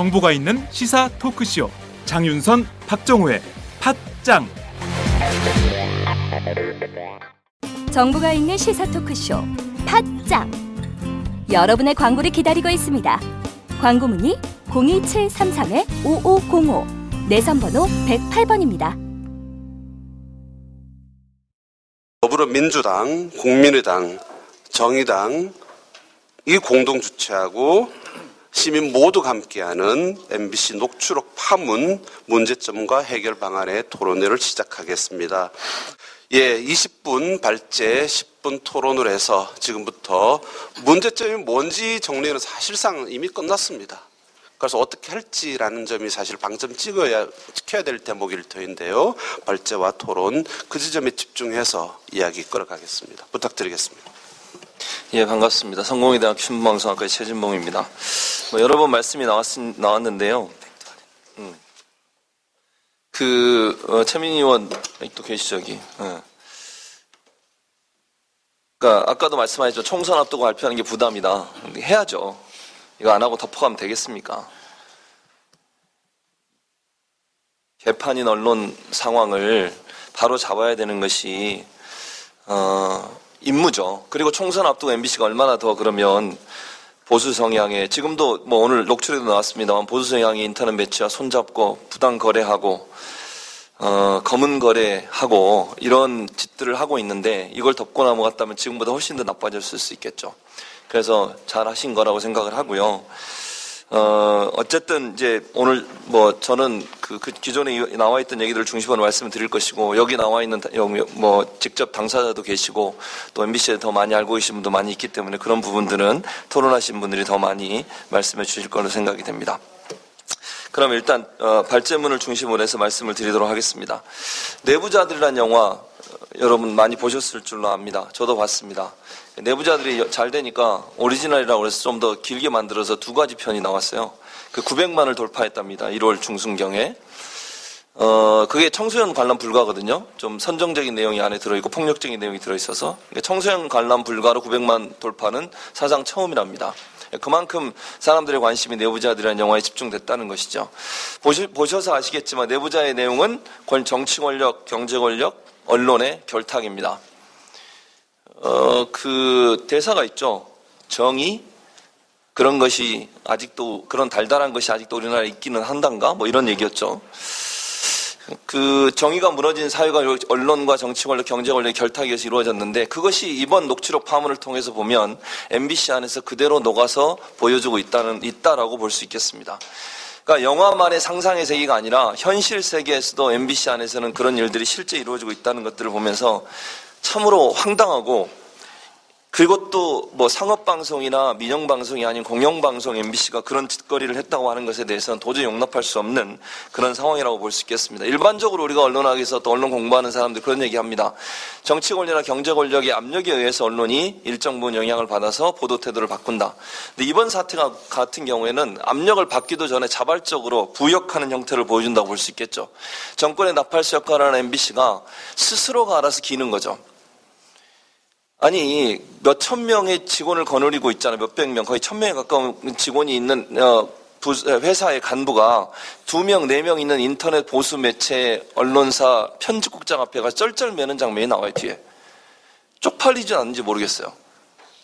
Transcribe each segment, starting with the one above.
정보가 있는 시사 토크쇼 장윤선, 박정호의 팟짱. 정보가 있는 시사 토크쇼 팟짱. 여러분의 광고를 기다리고 있습니다. 광고 문의 02733-5505 내선번호 108번입니다. 더불어민주당, 국민의당, 정의당 이 공동 주최하고 시민 모두가 함께하는 MBC 녹취록 파문 문제점과 해결 방안의 토론회를 시작하겠습니다. 20분 발제 10분 토론을 해서 지금부터 문제점이 뭔지 정리는 사실상 이미 끝났습니다. 그래서 어떻게 할지라는 점이 사실 방점 지켜야 될 대목일 터인데요. 발제와 토론 그 지점에 집중해서 이야기 끌어가겠습니다. 부탁드리겠습니다. 예, 반갑습니다. 성공회대학교 신문방송학과의 최진봉입니다. 여러 번 말씀이 나왔는데요. 최민희 의원 또 계시죠, 여기. 그러니까 아까도 말씀하셨죠. 총선 앞두고 발표하는 게 부담이다. 근데 해야죠. 이거 안 하고 덮어가면 되겠습니까? 개판인 언론 상황을 바로 잡아야 되는 것이 임무죠. 그리고 총선 앞두고 MBC가 얼마나 더 그러면 보수 성향의, 지금도 오늘 녹취록에도 나왔습니다만 보수 성향의 인터넷 매체와 손잡고 부당 거래하고 검은 거래하고 이런 짓들을 하고 있는데 이걸 덮고 넘어갔다면 지금보다 훨씬 더 나빠졌을 수 있겠죠. 그래서 잘 하신 거라고 생각을 하고요. 어쨌든 이제 오늘 저는 그 기존에 나와 있던 얘기들을 중심으로 말씀을 드릴 것이고, 여기 나와 있는 직접 당사자도 계시고 또 MBC에 더 많이 알고 계신 분도 많이 있기 때문에 그런 부분들은 토론하신 분들이 더 많이 말씀해 주실 거로 생각이 됩니다. 그럼 일단 발제문을 중심으로 해서 말씀을 드리도록 하겠습니다. 내부자들이라는 영화 여러분 많이 보셨을 줄로 압니다. 저도 봤습니다. 내부자들이 잘 되니까 오리지널이라고 해서 좀 더 길게 만들어서 2가지 편이 나왔어요. 그 900만을 돌파했답니다. 1월 중순경에. 그게 청소년 관람 불가거든요. 좀 선정적인 내용이 안에 들어있고 폭력적인 내용이 들어있어서. 청소년 관람 불가로 900만 돌파는 사상 처음이랍니다. 그만큼 사람들의 관심이 내부자들이라는 영화에 집중됐다는 것이죠. 보셔서 아시겠지만 내부자의 내용은 정치 권력, 경제 권력, 언론의 결탁입니다. 그 대사가 있죠. 정의? 그런 것이 아직도, 그런 달달한 것이 아직도 우리나라에 있기는 한단가? 이런 얘기였죠. 그 정의가 무너진 사회가 언론과 정치 권력, 경제 권력의 결탁에서 이루어졌는데 그것이 이번 녹취록 파문을 통해서 보면 MBC 안에서 그대로 녹아서 보여주고 있다라고 볼 수 있겠습니다. 그러니까 영화만의 상상의 세계가 아니라 현실 세계에서도 MBC 안에서는 그런 일들이 실제 이루어지고 있다는 것들을 보면서 참으로 황당하고, 그리고 또 상업방송이나 민영방송이 아닌 공영방송 MBC가 그런 짓거리를 했다고 하는 것에 대해서는 도저히 용납할 수 없는 그런 상황이라고 볼 수 있겠습니다. 일반적으로 우리가 언론학에서 또 언론 공부하는 사람들 그런 얘기합니다. 정치 권력이나 경제 권력의 압력에 의해서 언론이 일정 부분 영향을 받아서 보도 태도를 바꾼다. 근데 이번 사태 같은 경우에는 압력을 받기도 전에 자발적으로 부역하는 형태를 보여준다고 볼 수 있겠죠. 정권의 나팔수 역할을 하는 MBC가 스스로가 알아서 기는 거죠. 아니, 몇천 명의 직원을 거느리고 있잖아요. 몇백 명, 거의 1000명에 가까운 직원이 있는 회사의 간부가 2명, 4명 있는 인터넷 보수 매체 언론사 편집국장 앞에 가서 쩔쩔 매는 장면이 나와요, 뒤에. 쪽팔리지 않는지 모르겠어요.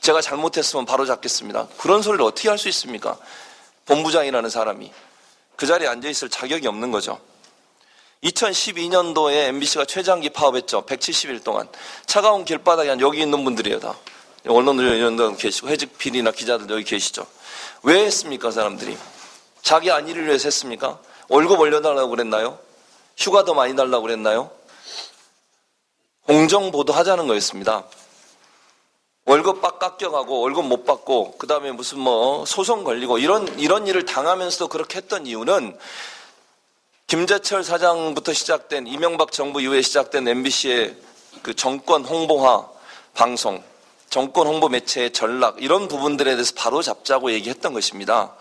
제가 잘못했으면 바로 잡겠습니다. 그런 소리를 어떻게 할 수 있습니까? 본부장이라는 사람이. 그 자리에 앉아있을 자격이 없는 거죠. 2012년도에 MBC가 최장기 파업했죠. 170일 동안. 차가운 길바닥에 여기 있는 분들이에요, 다. 언론위원도 계시고 해직 PD나 기자들 여기 계시죠. 왜 했습니까, 사람들이? 자기 안위를 위해서 했습니까? 월급 올려달라고 그랬나요? 휴가 더 많이 달라고 그랬나요? 공정보도 하자는 거였습니다. 월급 빡 깎여가고 월급 못 받고 그 다음에 무슨 소송 걸리고 이런 일을 당하면서도 그렇게 했던 이유는 김재철 사장부터 시작된 이명박 정부 이후에 시작된 MBC의 그 정권 홍보화 방송, 정권 홍보 매체의 전락 이런 부분들에 대해서 바로 잡자고 얘기했던 것입니다.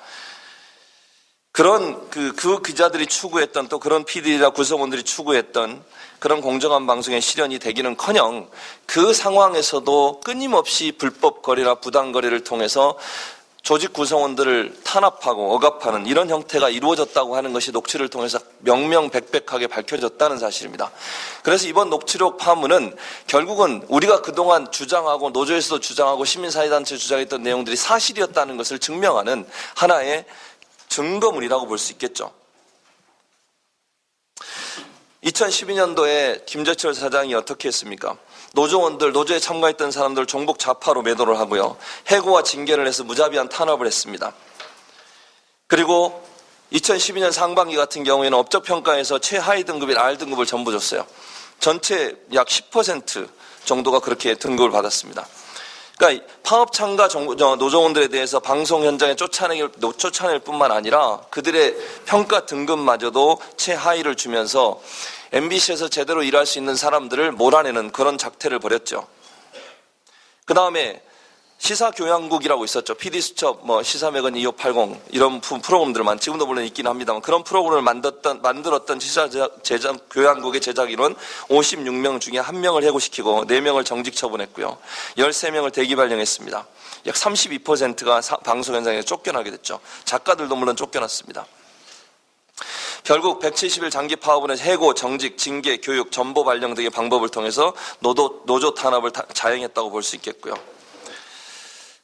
그런 그 기자들이 추구했던 또 그런 PD나 구성원들이 추구했던 그런 공정한 방송의 실현이 되기는커녕 그 상황에서도 끊임없이 불법 거래나 부당 거래를 통해서 조직 구성원들을 탄압하고 억압하는 이런 형태가 이루어졌다고 하는 것이 녹취를 통해서 명명백백하게 밝혀졌다는 사실입니다. 그래서 이번 녹취록 파문은 결국은 우리가 그동안 주장하고 노조에서도 주장하고 시민사회단체 주장했던 내용들이 사실이었다는 것을 증명하는 하나의 증거물이라고 볼 수 있겠죠. 2012년도에 김재철 사장이 어떻게 했습니까? 노조원들, 노조에 참가했던 사람들 종북 좌파로 매도를 하고요. 해고와 징계를 해서 무자비한 탄압을 했습니다. 그리고 2012년 상반기 같은 경우에는 업적평가에서 최하위 등급인 R등급을 전부 줬어요. 전체 약 10% 정도가 그렇게 등급을 받았습니다. 그러니까 파업 참가 노조원들에 대해서 방송 현장에 쫓아낼 뿐만 아니라 그들의 평가 등급마저도 최하위를 주면서 MBC에서 제대로 일할 수 있는 사람들을 몰아내는 그런 작태를 벌였죠. 그 다음에 시사교양국이라고 있었죠. PD수첩, 시사매건 2580 이런 프로그램들만 지금도 물론 있긴 합니다만 그런 프로그램을 만들었던 시사교양국의 제작인은 56명 중에 1명을 해고시키고 4명을 정직 처분했고요. 13명을 대기 발령했습니다. 약 32%가 방송 현장에 쫓겨나게 됐죠. 작가들도 물론 쫓겨났습니다. 결국 170일 장기 파업은 해고, 정직, 징계, 교육, 전보 발령 등의 방법을 통해서 노조 탄압을 자행했다고 볼 수 있겠고요.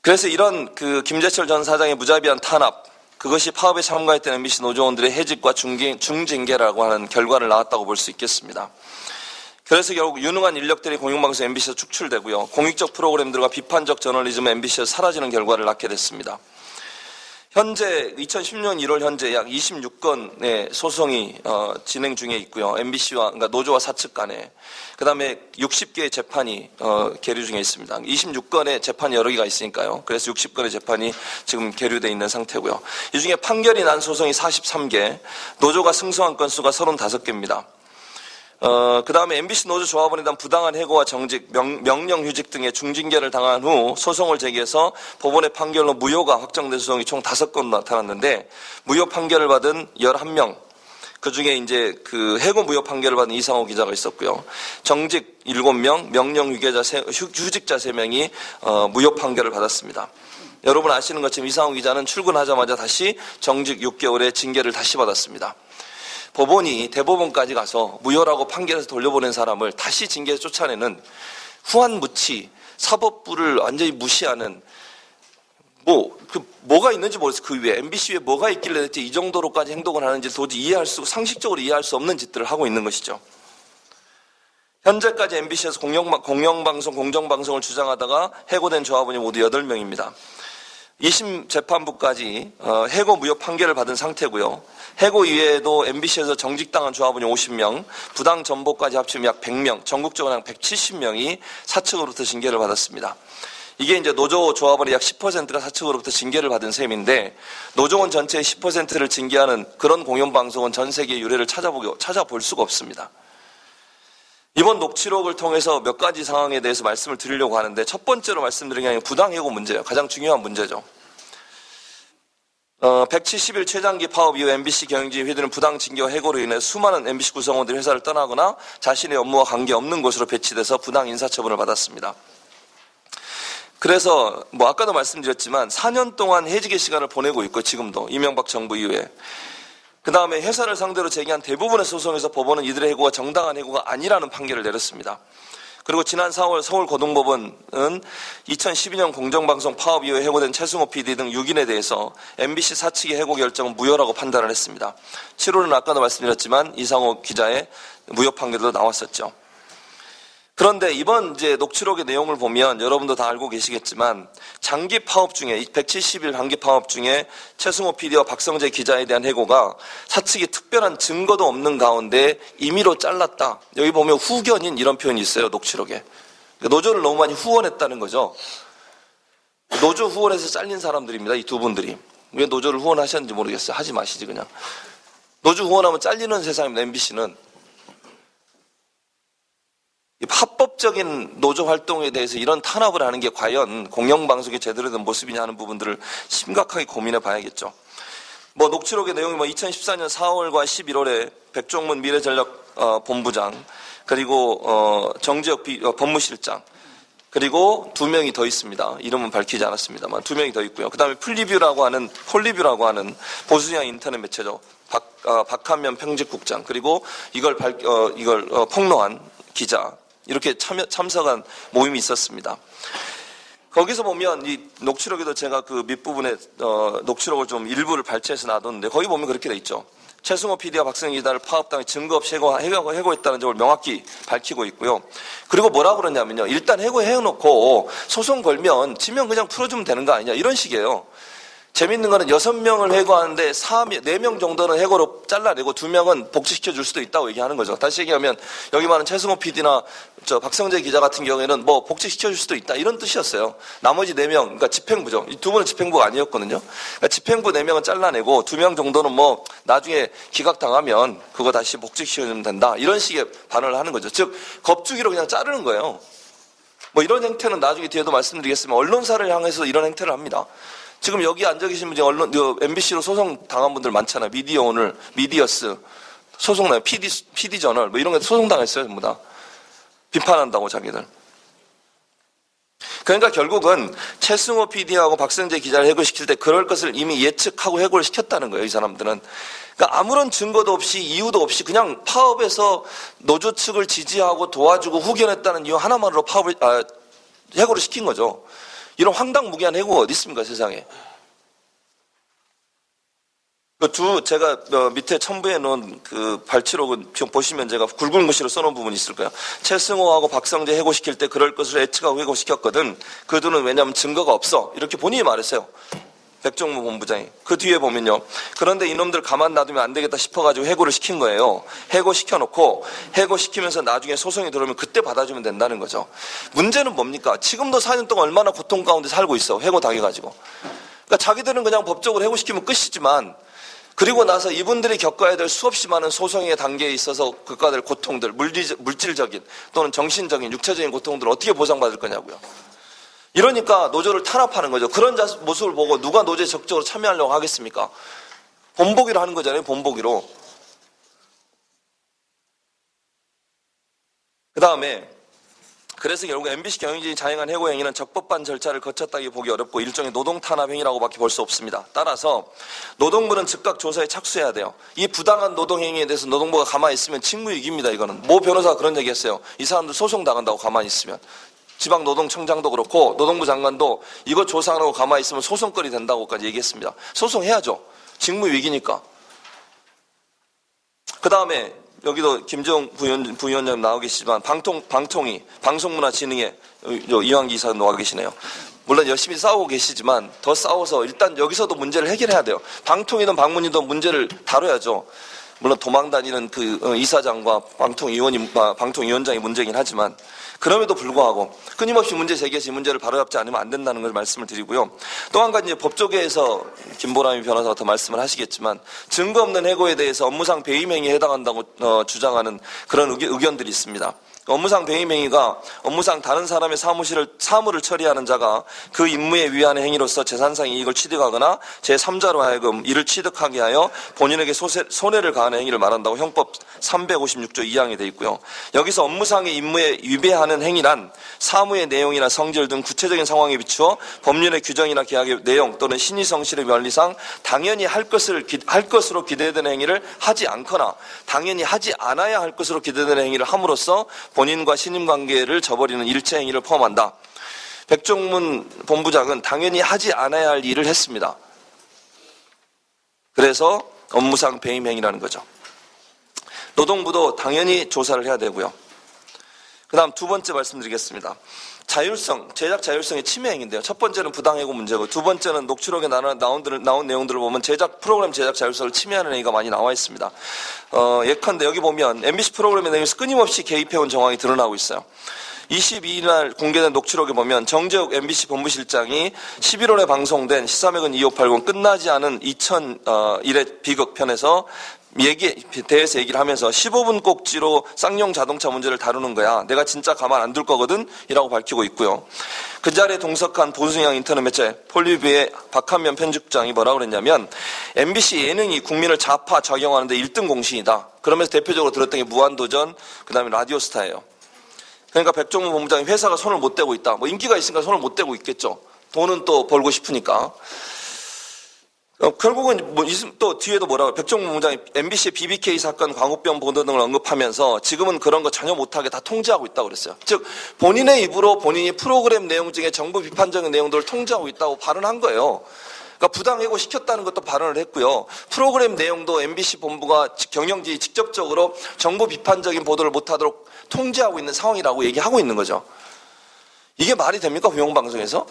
그래서 이런 김재철 전 사장의 무자비한 탄압, 그것이 파업에 참가했던 MBC 노조원들의 해직과 중징계라고 하는 결과를 낳았다고 볼 수 있겠습니다. 그래서 결국 유능한 인력들이 공영방송 MBC에서 축출되고요. 공익적 프로그램들과 비판적 저널리즘은 MBC에서 사라지는 결과를 낳게 됐습니다. 현재 2010년 1월 현재 약 26건의 소송이 진행 중에 있고요. MBC와 그러니까 노조와 사측 간에 그다음에 60개의 재판이 계류 중에 있습니다. 26건의 재판이 여러 개가 있으니까요. 그래서 60건의 재판이 지금 계류되어 있는 상태고요. 이 중에 판결이 난 소송이 43개, 노조가 승소한 건수가 35개입니다. 그 다음에 MBC 노조 조합원에 대한 부당한 해고와 정직, 명령휴직 등의 중징계를 당한 후 소송을 제기해서 법원의 판결로 무효가 확정된 소송이 총 5건 나타났는데 무효 판결을 받은 11명, 그 중에 이제 해고 무효 판결을 받은 이상호 기자가 있었고요. 정직 7명, 휴직자 3명이 무효 판결을 받았습니다. 여러분 아시는 것처럼 이상호 기자는 출근하자마자 다시 정직 6개월의 징계를 다시 받았습니다. 법원이 대법원까지 가서 무효라고 판결해서 돌려보낸 사람을 다시 징계해서 쫓아내는 후한무치, 사법부를 완전히 무시하는 뭐가 있는지 모르겠어요. 그 위에 MBC 위에 뭐가 있길래 대체 이 정도로까지 행동을 하는지 도저히 상식적으로 이해할 수 없는 짓들을 하고 있는 것이죠. 현재까지 MBC에서 공영방송, 공정방송을 주장하다가 해고된 조합원이 모두 8명입니다. 2심 재판부까지 해고 무효 판결을 받은 상태고요. 해고 이외에도 MBC에서 정직당한 조합원이 50명, 부당 전보까지 합치면 약 100명, 전국적으로 약 170명이 사측으로부터 징계를 받았습니다. 이게 이제 노조 조합원의 약 10%가 사측으로부터 징계를 받은 셈인데 노조원 전체의 10%를 징계하는 그런 공영방송은 전 세계의 유례를 찾아볼 수가 없습니다. 이번 녹취록을 통해서 몇 가지 상황에 대해서 말씀을 드리려고 하는데 첫 번째로 말씀드린 게 아니라 부당해고 문제예요. 가장 중요한 문제죠. 170일 최장기 파업 이후 MBC 경영진이 휘두른 부당 징계와 해고로 인해 수많은 MBC 구성원들이 회사를 떠나거나 자신의 업무와 관계없는 곳으로 배치돼서 부당 인사처분을 받았습니다. 그래서 아까도 말씀드렸지만 4년 동안 해직의 시간을 보내고 있고 지금도 이명박 정부 이후에 그 다음에 회사를 상대로 제기한 대부분의 소송에서 법원은 이들의 해고가 정당한 해고가 아니라는 판결을 내렸습니다. 그리고 지난 4월 서울고등법원은 2012년 공정방송 파업 이후에 해고된 최승호 PD 등 6인에 대해서 MBC 사측의 해고 결정은 무효라고 판단을 했습니다. 7월은 아까도 말씀드렸지만 이상호 기자의 무효 판결도 나왔었죠. 그런데 이번 이제 녹취록의 내용을 보면 여러분도 다 알고 계시겠지만 장기 파업 중에 170일 장기 파업 중에 최승호 PD와 박성재 기자에 대한 해고가 사측이 특별한 증거도 없는 가운데 임의로 잘랐다. 여기 보면 후견인 이런 표현이 있어요. 녹취록에. 노조를 너무 많이 후원했다는 거죠. 노조 후원해서 잘린 사람들입니다. 이 두 분들이. 왜 노조를 후원하셨는지 모르겠어요. 하지 마시지 그냥. 노조 후원하면 잘리는 세상입니다. MBC는. 합법적인 노조 활동에 대해서 이런 탄압을 하는 게 과연 공영방송의 제대로 된 모습이냐 하는 부분들을 심각하게 고민해 봐야겠죠. 녹취록의 내용이 2014년 4월과 11월에 백종문 미래전략 본부장 그리고 정재혁 법무실장 그리고 2명이 더 있습니다. 이름은 밝히지 않았습니다만 2명이 더 있고요. 그 다음에 폴리뷰라고 하는 보수형 인터넷 매체죠. 박한면 편집국장, 그리고 이걸 폭로한 기자, 이렇게 참석한 모임이 있었습니다. 거기서 보면 이 녹취록에도 제가 그 밑부분에 녹취록을 좀 일부를 발췌해서 놔뒀는데, 거기 보면 그렇게 돼 있죠. 최승호 PD와 박성희 기자를 파업당해 증거 없이 해고했다는 점을 명확히 밝히고 있고요. 그리고 뭐라고 그러냐면요. 일단 해고해놓고 소송 걸면 지면 그냥 풀어주면 되는 거 아니냐, 이런 식이에요. 재밌는 거는 6명을 해고하는데 4명 정도는 해고로 잘라내고 2명은 복직시켜 줄 수도 있다고 얘기하는 거죠. 다시 얘기하면 여기 많은 최승호 PD나 박성재 기자 같은 경우에는 뭐 복직시켜 줄 수도 있다, 이런 뜻이었어요. 나머지 4명, 그러니까 집행부죠. 이 2분은 집행부가 아니었거든요. 그러니까 집행부 4명은 잘라내고 2명 정도는 뭐 나중에 기각당하면 그거 다시 복직시켜 주면 된다, 이런 식의 반응을 하는 거죠. 즉 겁주기로 그냥 자르는 거예요. 뭐 이런 행태는 나중에 뒤에도 말씀드리겠지만 언론사를 향해서 이런 행태를 합니다. 지금 여기 앉아 계신 분이 MBC로 소송 당한 분들 많잖아요. 미디어 오늘, 미디어스, 소송나요. PD저널, 뭐 이런 거 소송 당했어요, 전부 다. 비판한다고 자기들. 그러니까 결국은 최승호 PD하고 박성재 기자를 해고시킬 때 그럴 것을 이미 예측하고 해고를 시켰다는 거예요, 이 사람들은. 그러니까 아무런 증거도 없이 이유도 없이 그냥 파업에서 노조 측을 지지하고 도와주고 후견했다는 이유 하나만으로 해고를 시킨 거죠. 이런 황당무계한 해고가 어디 있습니까, 세상에. 제가 밑에 첨부해 놓은 그 발치록은 보시면 제가 굵은 글씨로 써놓은 부분이 있을 거예요. 최승호하고 박성재 해고시킬 때 그럴 것을 예측하고 해고시켰거든. 그들은 왜냐하면 증거가 없어, 이렇게 본인이 말했어요. 백종무 본부장이. 그 뒤에 보면요. 그런데 이놈들 가만 놔두면 안 되겠다 싶어가지고 해고를 시킨 거예요. 해고시켜놓고 해고시키면서 나중에 소송이 들어오면 그때 받아주면 된다는 거죠. 문제는 뭡니까? 지금도 4년 동안 얼마나 고통 가운데 살고 있어. 해고당해가지고. 그러니까 자기들은 그냥 법적으로 해고시키면 끝이지만, 그리고 나서 이분들이 겪어야 될 수없이 많은 소송의 단계에 있어서 겪어야 될 고통들, 물질적인 또는 정신적인, 육체적인 고통들을 어떻게 보상받을 거냐고요. 이러니까 노조를 탄압하는 거죠. 그런 모습을 보고 누가 노조에 적극적으로 참여하려고 하겠습니까? 본보기로 하는 거잖아요, 본보기로. 그 다음에 그래서 결국 MBC 경영진이 자행한 해고 행위는 적법한 절차를 거쳤다기 보기 어렵고 일종의 노동 탄압 행위라고밖에 볼 수 없습니다. 따라서 노동부는 즉각 조사에 착수해야 돼요. 이 부당한 노동 행위에 대해서 노동부가 가만히 있으면 직무유기입니다. 이거는 모 변호사가 그런 얘기했어요. 이 사람들 소송 당한다고 가만히 있으면. 지방노동청장도 그렇고 노동부 장관도 이거 조사 안 하고 가만히 있으면 소송거리 된다고까지 얘기했습니다. 소송해야죠. 직무위기니까. 그 다음에 여기도 김재웅 부위원장 나와 계시지만 방통위, 방송문화진흥회 이완기 이사 나와 계시네요. 물론 열심히 싸우고 계시지만 더 싸워서 일단 여기서도 문제를 해결해야 돼요. 방통위든 방문위든 문제를 다뤄야죠. 물론 도망다니는 그 이사장과 방통위원장이 문제긴 하지만 그럼에도 불구하고 끊임없이 문제 제기해서 이 문제를 바로잡지 않으면 안 된다는 걸 말씀을 드리고요. 또 한 가지 이제 법조계에서 김보람이 변호사가 더 말씀을 하시겠지만 증거 없는 해고에 대해서 업무상 배임 행위에 해당한다고 주장하는 그런 의견들이 있습니다. 업무상 배임 행위가 업무상 다른 사람의 사무를 처리하는 자가 그 임무에 위하는 행위로서 재산상 이익을 취득하거나 제3자로 하여금 이를 취득하게 하여 본인에게 손해를 가하는 행위를 말한다고 형법 356조 2항에 돼 있고요. 여기서 업무상의 임무에 위배하는 행위란 사무의 내용이나 성질 등 구체적인 상황에 비추어 법률의 규정이나 계약의 내용 또는 신의 성실의 면리상 당연히 할 것으로 기대되는 행위를 하지 않거나 당연히 하지 않아야 할 것으로 기대되는 행위를 함으로써 본인과 신임관계를 저버리는 일체 행위를 포함한다. 백종문 본부장은 당연히 하지 않아야 할 일을 했습니다. 그래서 업무상 배임 행위라는 거죠. 노동부도 당연히 조사를 해야 되고요. 그 다음 두 번째 말씀드리겠습니다. 제작 자율성의 침해 행위인데요. 첫 번째는 부당해고 문제고 두 번째는 녹취록에 나온 내용들을 보면 프로그램 제작 자율성을 침해하는 행위가 많이 나와 있습니다. 예컨대 여기 보면 MBC 프로그램의 내용에서 끊임없이 개입해온 정황이 드러나고 있어요. 22일 날 공개된 녹취록에 보면 정재욱 MBC 본부실장이 11월에 방송된 시사매건 2580 끝나지 않은 2001의 비극 편에서 대해서 얘기를 하면서 15분 꼭지로 쌍용 자동차 문제를 다루는 거야. 내가 진짜 가만 안 둘 거거든? 이라고 밝히고 있고요. 그 자리에 동석한 보수형 인터넷 매체 폴리뷰의 박한면 편집장이 뭐라고 그랬냐면 MBC 예능이 국민을 좌파 적용하는데 1등 공신이다. 그러면서 대표적으로 들었던 게 무한도전, 그 다음에 라디오스타예요. 그러니까 백종문 본부장이 회사가 손을 못 대고 있다. 뭐 인기가 있으니까 손을 못 대고 있겠죠. 돈은 또 벌고 싶으니까. 결국은 또 뒤에도 뭐라고 백종문 본부장이 MBC의 BBK 사건, 광우병 보도 등을 언급하면서 지금은 그런 거 전혀 못하게 다 통제하고 있다고 그랬어요. 즉 본인의 입으로 본인이 프로그램 내용 중에 정부 비판적인 내용들을 통제하고 있다고 발언한 거예요. 그러니까 부당해고 시켰다는 것도 발언을 했고요. 프로그램 내용도 MBC 본부가 경영진이 직접적으로 정부 비판적인 보도를 못하도록 통제하고 있는 상황이라고 얘기하고 있는 거죠. 이게 말이 됩니까? 공영방송에서?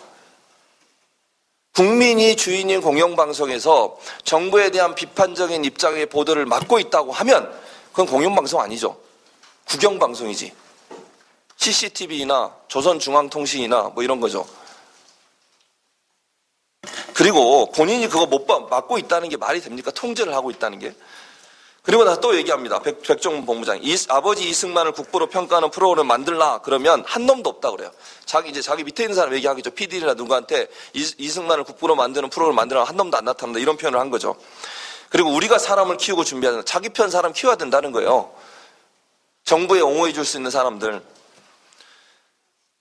국민이 주인인 공영방송에서 정부에 대한 비판적인 입장의 보도를 막고 있다고 하면 그건 공영방송 아니죠. 국영방송이지. CCTV나 조선중앙통신이나 뭐 이런 거죠. 그리고 본인이 그거 못 막고 있다는 게 말이 됩니까? 통제를 하고 있다는 게. 그리고 나서 또 얘기합니다. 백종문 본부장이 아버지 이승만을 국부로 평가하는 프로그램을 만들라 그러면 한 놈도 없다 그래요. 자기 밑에 있는 사람 얘기하겠죠. PD나 누구한테 이승만을 국부로 만드는 프로그램을 만들라 한 놈도 안 나타난다 이런 표현을 한 거죠. 그리고 우리가 사람을 키우고 준비하는 자기 편 사람 키워야 된다는 거예요. 정부에 옹호해 줄 수 있는 사람들.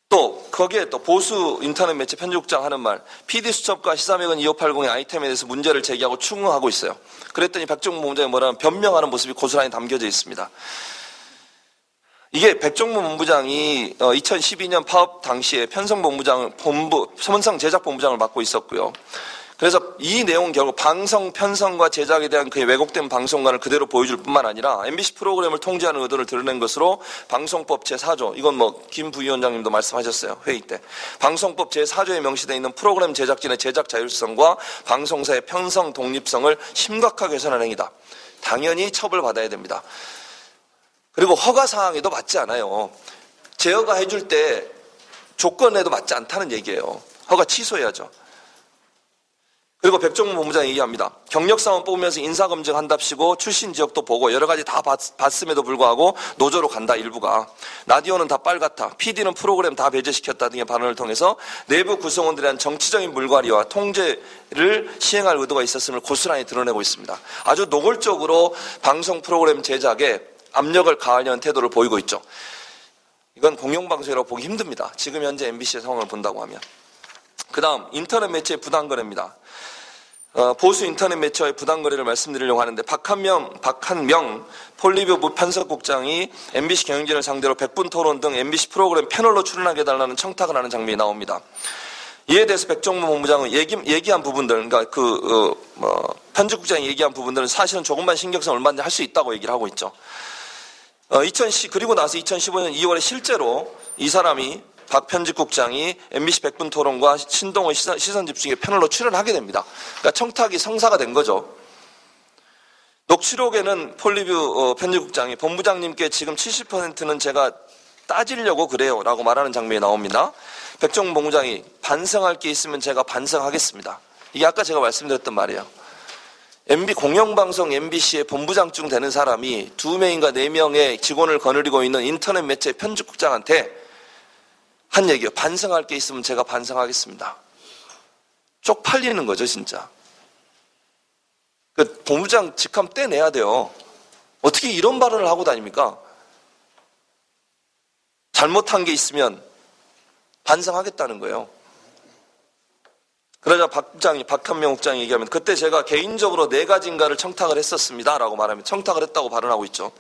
또 거기에 또 보수 인터넷 매체 편집국장 하는 말 PD 수첩과 시사매건 2580의 아이템에 대해서 문제를 제기하고 추궁하고 있어요. 그랬더니 백종문 본부장이 뭐라면 변명하는 모습이 고스란히 담겨져 있습니다. 이게 백종문 본부장이 2012년 파업 당시에 편성 제작 본부장을 맡고 있었고요. 그래서 이 내용은 결국 방송 편성과 제작에 대한 그의 왜곡된 방송관을 그대로 보여줄 뿐만 아니라 MBC 프로그램을 통제하는 의도를 드러낸 것으로 방송법 제4조, 이건 뭐 김 부위원장님도 말씀하셨어요. 회의 때. 방송법 제4조에 명시되어 있는 프로그램 제작진의 제작 자율성과 방송사의 편성 독립성을 심각하게 훼손한 행위다. 당연히 처벌받아야 됩니다. 그리고 허가 사항에도 맞지 않아요. 재허가 해줄 때 조건에도 맞지 않다는 얘기예요. 허가 취소해야죠. 그리고 백종문 본부장이 얘기합니다. 경력사원 뽑으면서 인사검증한답시고 출신 지역도 보고 여러 가지 다 봤음에도 불구하고 노조로 간다 일부가. 라디오는 다 빨갛다. PD는 프로그램 다 배제시켰다 등의 발언을 통해서 내부 구성원들에 대한 정치적인 물갈이와 통제를 시행할 의도가 있었음을 고스란히 드러내고 있습니다. 아주 노골적으로 방송 프로그램 제작에 압력을 가하려는 태도를 보이고 있죠. 이건 공영방송이라고 보기 힘듭니다. 지금 현재 MBC의 상황을 본다고 하면. 그 다음 인터넷 매체의 부당거래입니다. 보수 인터넷 매체의 부당거래를 말씀드리려고 하는데 박한명 폴리뷰 편성국장이 MBC 경영진을 상대로 100분 토론 등 MBC 프로그램 패널로 출연하게 해달라는 청탁을 하는 장면이 나옵니다. 이에 대해서 백종문 본부장은 얘기한 부분들, 그러니까 편집국장이 얘기한 부분들은 사실은 조금만 신경 쓰면 얼마든지 할 수 있다고 얘기를 하고 있죠. 그리고 나서 2015년 2월에 실제로 이 사람이 박 편집국장이 MBC 100분 토론과 신동의 시선 집중의 패널로 출연하게 됩니다. 그러니까 청탁이 성사가 된 거죠. 녹취록에는 폴리뷰 편집국장이 본부장님께 지금 70%는 제가 따지려고 그래요 라고 말하는 장면이 나옵니다. 백종문 본부장이 반성할 게 있으면 제가 반성하겠습니다. 이게 아까 제가 말씀드렸던 말이에요. 공영방송 MBC의 본부장쯤 되는 사람이 2명인가 4명의 직원을 거느리고 있는 인터넷 매체 편집국장한테 한 얘기요. 반성할 게 있으면 제가 반성하겠습니다. 쪽팔리는 거죠, 진짜. 그 본부장 직함 떼내야 돼요. 어떻게 이런 발언을 하고 다닙니까? 잘못한 게 있으면 반성하겠다는 거예요. 그러자 박한명 국장이 얘기하면 그때 제가 개인적으로 4가지인가를 청탁을 했었습니다. 라고 말하면 청탁을 했다고 발언하고 있죠.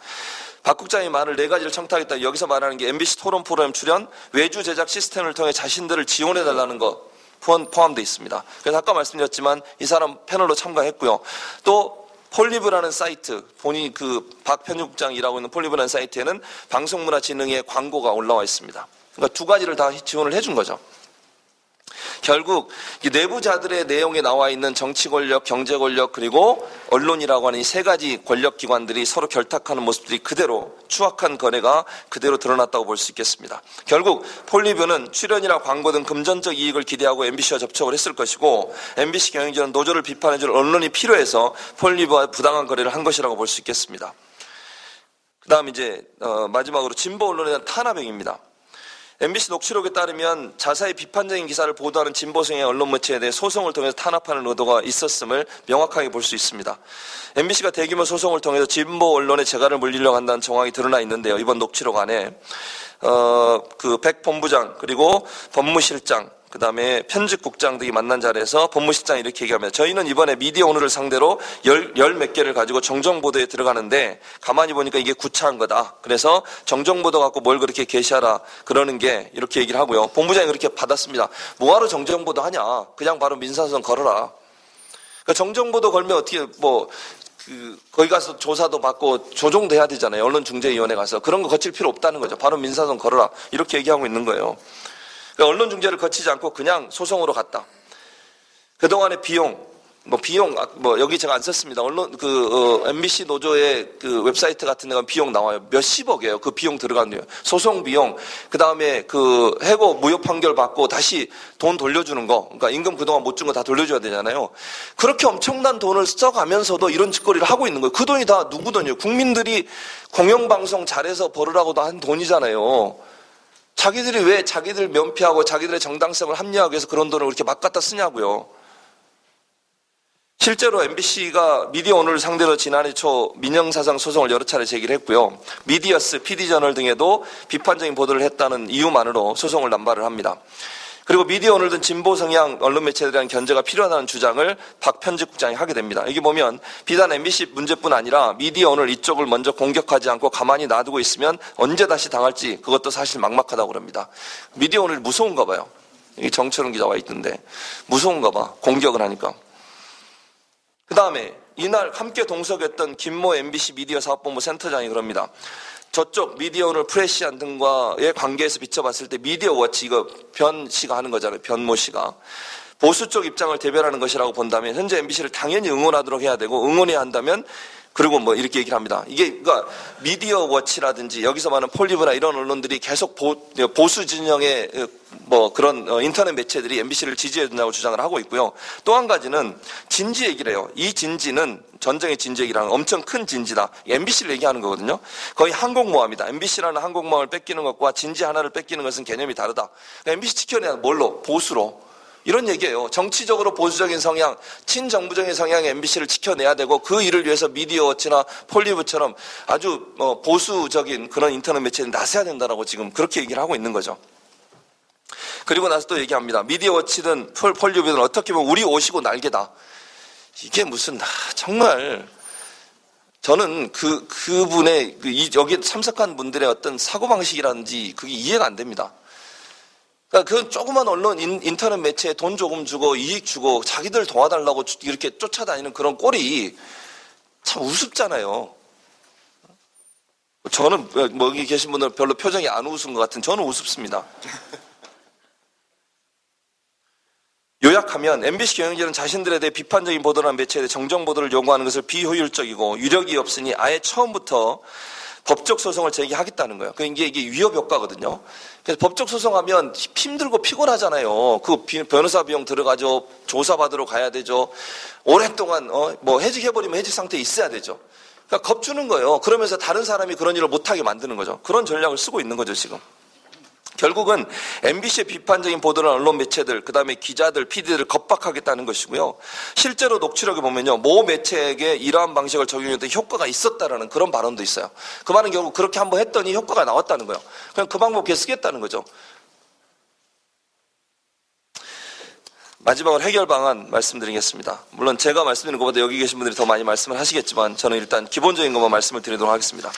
박 국장이 말을 4가지를 청탁했다. 여기서 말하는 게 MBC 토론 프로그램 출연, 외주 제작 시스템을 통해 자신들을 지원해달라는 거 포함되어 있습니다. 그래서 아까 말씀드렸지만 이 사람 패널로 참가했고요. 또 폴리브라는 사이트, 본인이 박 편집국장이 일하고 있는 폴리브라는 사이트에는 방송문화진흥의 광고가 올라와 있습니다. 그러니까 2가지를 다 지원을 해준 거죠. 결국 내부자들의 내용에 나와 있는 정치 권력, 경제 권력 그리고 언론이라고 하는 이 3가지 권력 기관들이 서로 결탁하는 모습들이 그대로 추악한 거래가 그대로 드러났다고 볼 수 있겠습니다. 결국 폴리뷰는 출연이나 광고 등 금전적 이익을 기대하고 MBC와 접촉을 했을 것이고 MBC 경영진은 노조를 비판해줄 언론이 필요해서 폴리뷰와 부당한 거래를 한 것이라고 볼 수 있겠습니다. 그 다음 이제 마지막으로 진보 언론에 대한 탄압행위입니다. MBC 녹취록에 따르면 자사의 비판적인 기사를 보도하는 진보성의 언론 매체에 대해 소송을 통해서 탄압하는 의도가 있었음을 명확하게 볼 수 있습니다. MBC가 대규모 소송을 통해서 진보 언론의 재갈을 물리려고 한다는 정황이 드러나 있는데요. 이번 녹취록 안에 그 백 본부장 그리고 법무실장 그다음에 편집국장 등이 만난 자리에서 법무실장이 이렇게 얘기합니다. 저희는 이번에 미디어 오늘을 상대로 열 몇 개를 가지고 정정보도에 들어가는데 가만히 보니까 이게 구차한 거다. 그래서 정정보도 갖고 뭘 그렇게 게시하라 그러는 게 이렇게 얘기를 하고요. 본부장이 그렇게 받았습니다. 뭐하러 정정보도 하냐. 그냥 바로 민사소송 걸어라. 그러니까 정정보도 걸면 어떻게 거기 가서 조사도 받고 조정도 해야 되잖아요. 언론중재위원회 가서. 그런 거 거칠 필요 없다는 거죠. 바로 민사소송 걸어라. 이렇게 얘기하고 있는 거예요. 그러니까 언론중재를 거치지 않고 그냥 소송으로 갔다. 그동안의 비용, 여기 제가 안 썼습니다. MBC 노조의 그 웹사이트 같은 데가 비용 나와요. 몇십억이에요. 그 비용 들어간 거예요. 소송 비용, 그 다음에 그 해고 무효 판결 받고 다시 돈 돌려주는 거. 그러니까 임금 그동안 못 준 거 다 돌려줘야 되잖아요. 그렇게 엄청난 돈을 써가면서도 이런 짓거리를 하고 있는 거예요. 그 돈이 다 누구 돈이에요? 국민들이 공영방송 잘해서 벌으라고도 한 돈이잖아요. 자기들이 왜 자기들 면피하고 자기들의 정당성을 합리화하기 위해서 그런 돈을 그렇게 막 갖다 쓰냐고요. 실제로 MBC가 미디어 오늘을 상대로 지난해 초 민영사상 소송을 여러 차례 제기를 했고요. 미디어스, PD저널 등에도 비판적인 보도를 했다는 이유만으로 소송을 남발을 합니다. 그리고 미디어 오늘 등 진보 성향 언론 매체에 대한 견제가 필요하다는 주장을 박 편집국장이 하게 됩니다. 여기 보면 비단 MBC 문제뿐 아니라 미디어 오늘 이쪽을 먼저 공격하지 않고 가만히 놔두고 있으면 언제 다시 당할지 그것도 사실 막막하다고 그럽니다. 미디어 오늘 무서운가 봐요. 여기 정철은 기자 와 있던데 무서운가 봐. 공격을 하니까. 그 다음에 이날 함께 동석했던 김모 MBC 미디어 사업본부 센터장이 그럽니다. 저쪽 미디어 오늘 프레시안 등과의 관계에서 비춰봤을 때 미디어 워치 이거 변 씨가 하는 거잖아요. 변모 씨가. 보수 쪽 입장을 대변하는 것이라고 본다면 현재 MBC를 당연히 응원하도록 해야 되고 응원해야 한다면 그리고 뭐 이렇게 얘기를 합니다. 이게 그러니까 미디어 워치라든지 여기서 말하는 폴리브나 이런 언론들이 계속 보수 진영의 뭐 그런 인터넷 매체들이 MBC를 지지해 준다고 주장을 하고 있고요. 또 한 가지는 진지 얘기를 해요. 이 진지는 전쟁의 진지 얘기라는 엄청 큰 진지다. MBC를 얘기하는 거거든요. 거의 항공모함이다. MBC라는 항공모함을 뺏기는 것과 진지 하나를 뺏기는 것은 개념이 다르다. 그러니까 MBC 지켜내야 뭘로? 보수로. 이런 얘기예요. 정치적으로 보수적인 성향, 친정부적인 성향의 MBC를 지켜내야 되고 그 일을 위해서 미디어워치나 폴리브처럼 아주 보수적인 그런 인터넷 매체를 나서야 된다라고 지금 그렇게 얘기를 하고 있는 거죠. 그리고 나서 또 얘기합니다. 미디어워치든 폴리브든 어떻게 보면 우리 옷이고 날개다. 이게 무슨 정말 저는 그분의 여기 참석한 분들의 어떤 사고방식이라든지 그게 이해가 안 됩니다. 그러니까 그 조그만 언론 인터넷 매체에 돈 조금 주고 이익 주고 자기들 도와달라고 이렇게 쫓아다니는 그런 꼴이 참 우습잖아요. 저는 뭐 여기 계신 분들 별로 표정이 안 우스운 것 같은 저는 우습습니다. 요약하면 MBC 경영진은 자신들에 대해 비판적인 보도나 매체에 대해 정정 보도를 요구하는 것을 비효율적이고 유력이 없으니 아예 처음부터 법적 소송을 제기하겠다는 거예요. 이게 위협 효과거든요. 그래서 법적 소송하면 힘들고 피곤하잖아요. 그 변호사 비용 들어가죠. 조사받으러 가야 되죠. 오랫동안 뭐 해직해버리면 해직 상태에 있어야 되죠. 그러니까 겁주는 거예요. 그러면서 다른 사람이 그런 일을 못하게 만드는 거죠. 그런 전략을 쓰고 있는 거죠, 지금. 결국은 MBC의 비판적인 보도는 언론 매체들, 그 다음에 기자들, PD들을 겁박하겠다는 것이고요. 실제로 녹취록에 보면요. 모 매체에게 이러한 방식을 적용했더니 효과가 있었다라는 그런 발언도 있어요. 그 말은 결국 그렇게 한번 했더니 효과가 나왔다는 거예요. 그냥 그 방법 계속 쓰겠다는 거죠. 마지막으로 해결 방안 말씀드리겠습니다. 물론 제가 말씀드리는 것보다 여기 계신 분들이 더 많이 말씀을 하시겠지만 저는 일단 기본적인 것만 말씀을 드리도록 하겠습니다.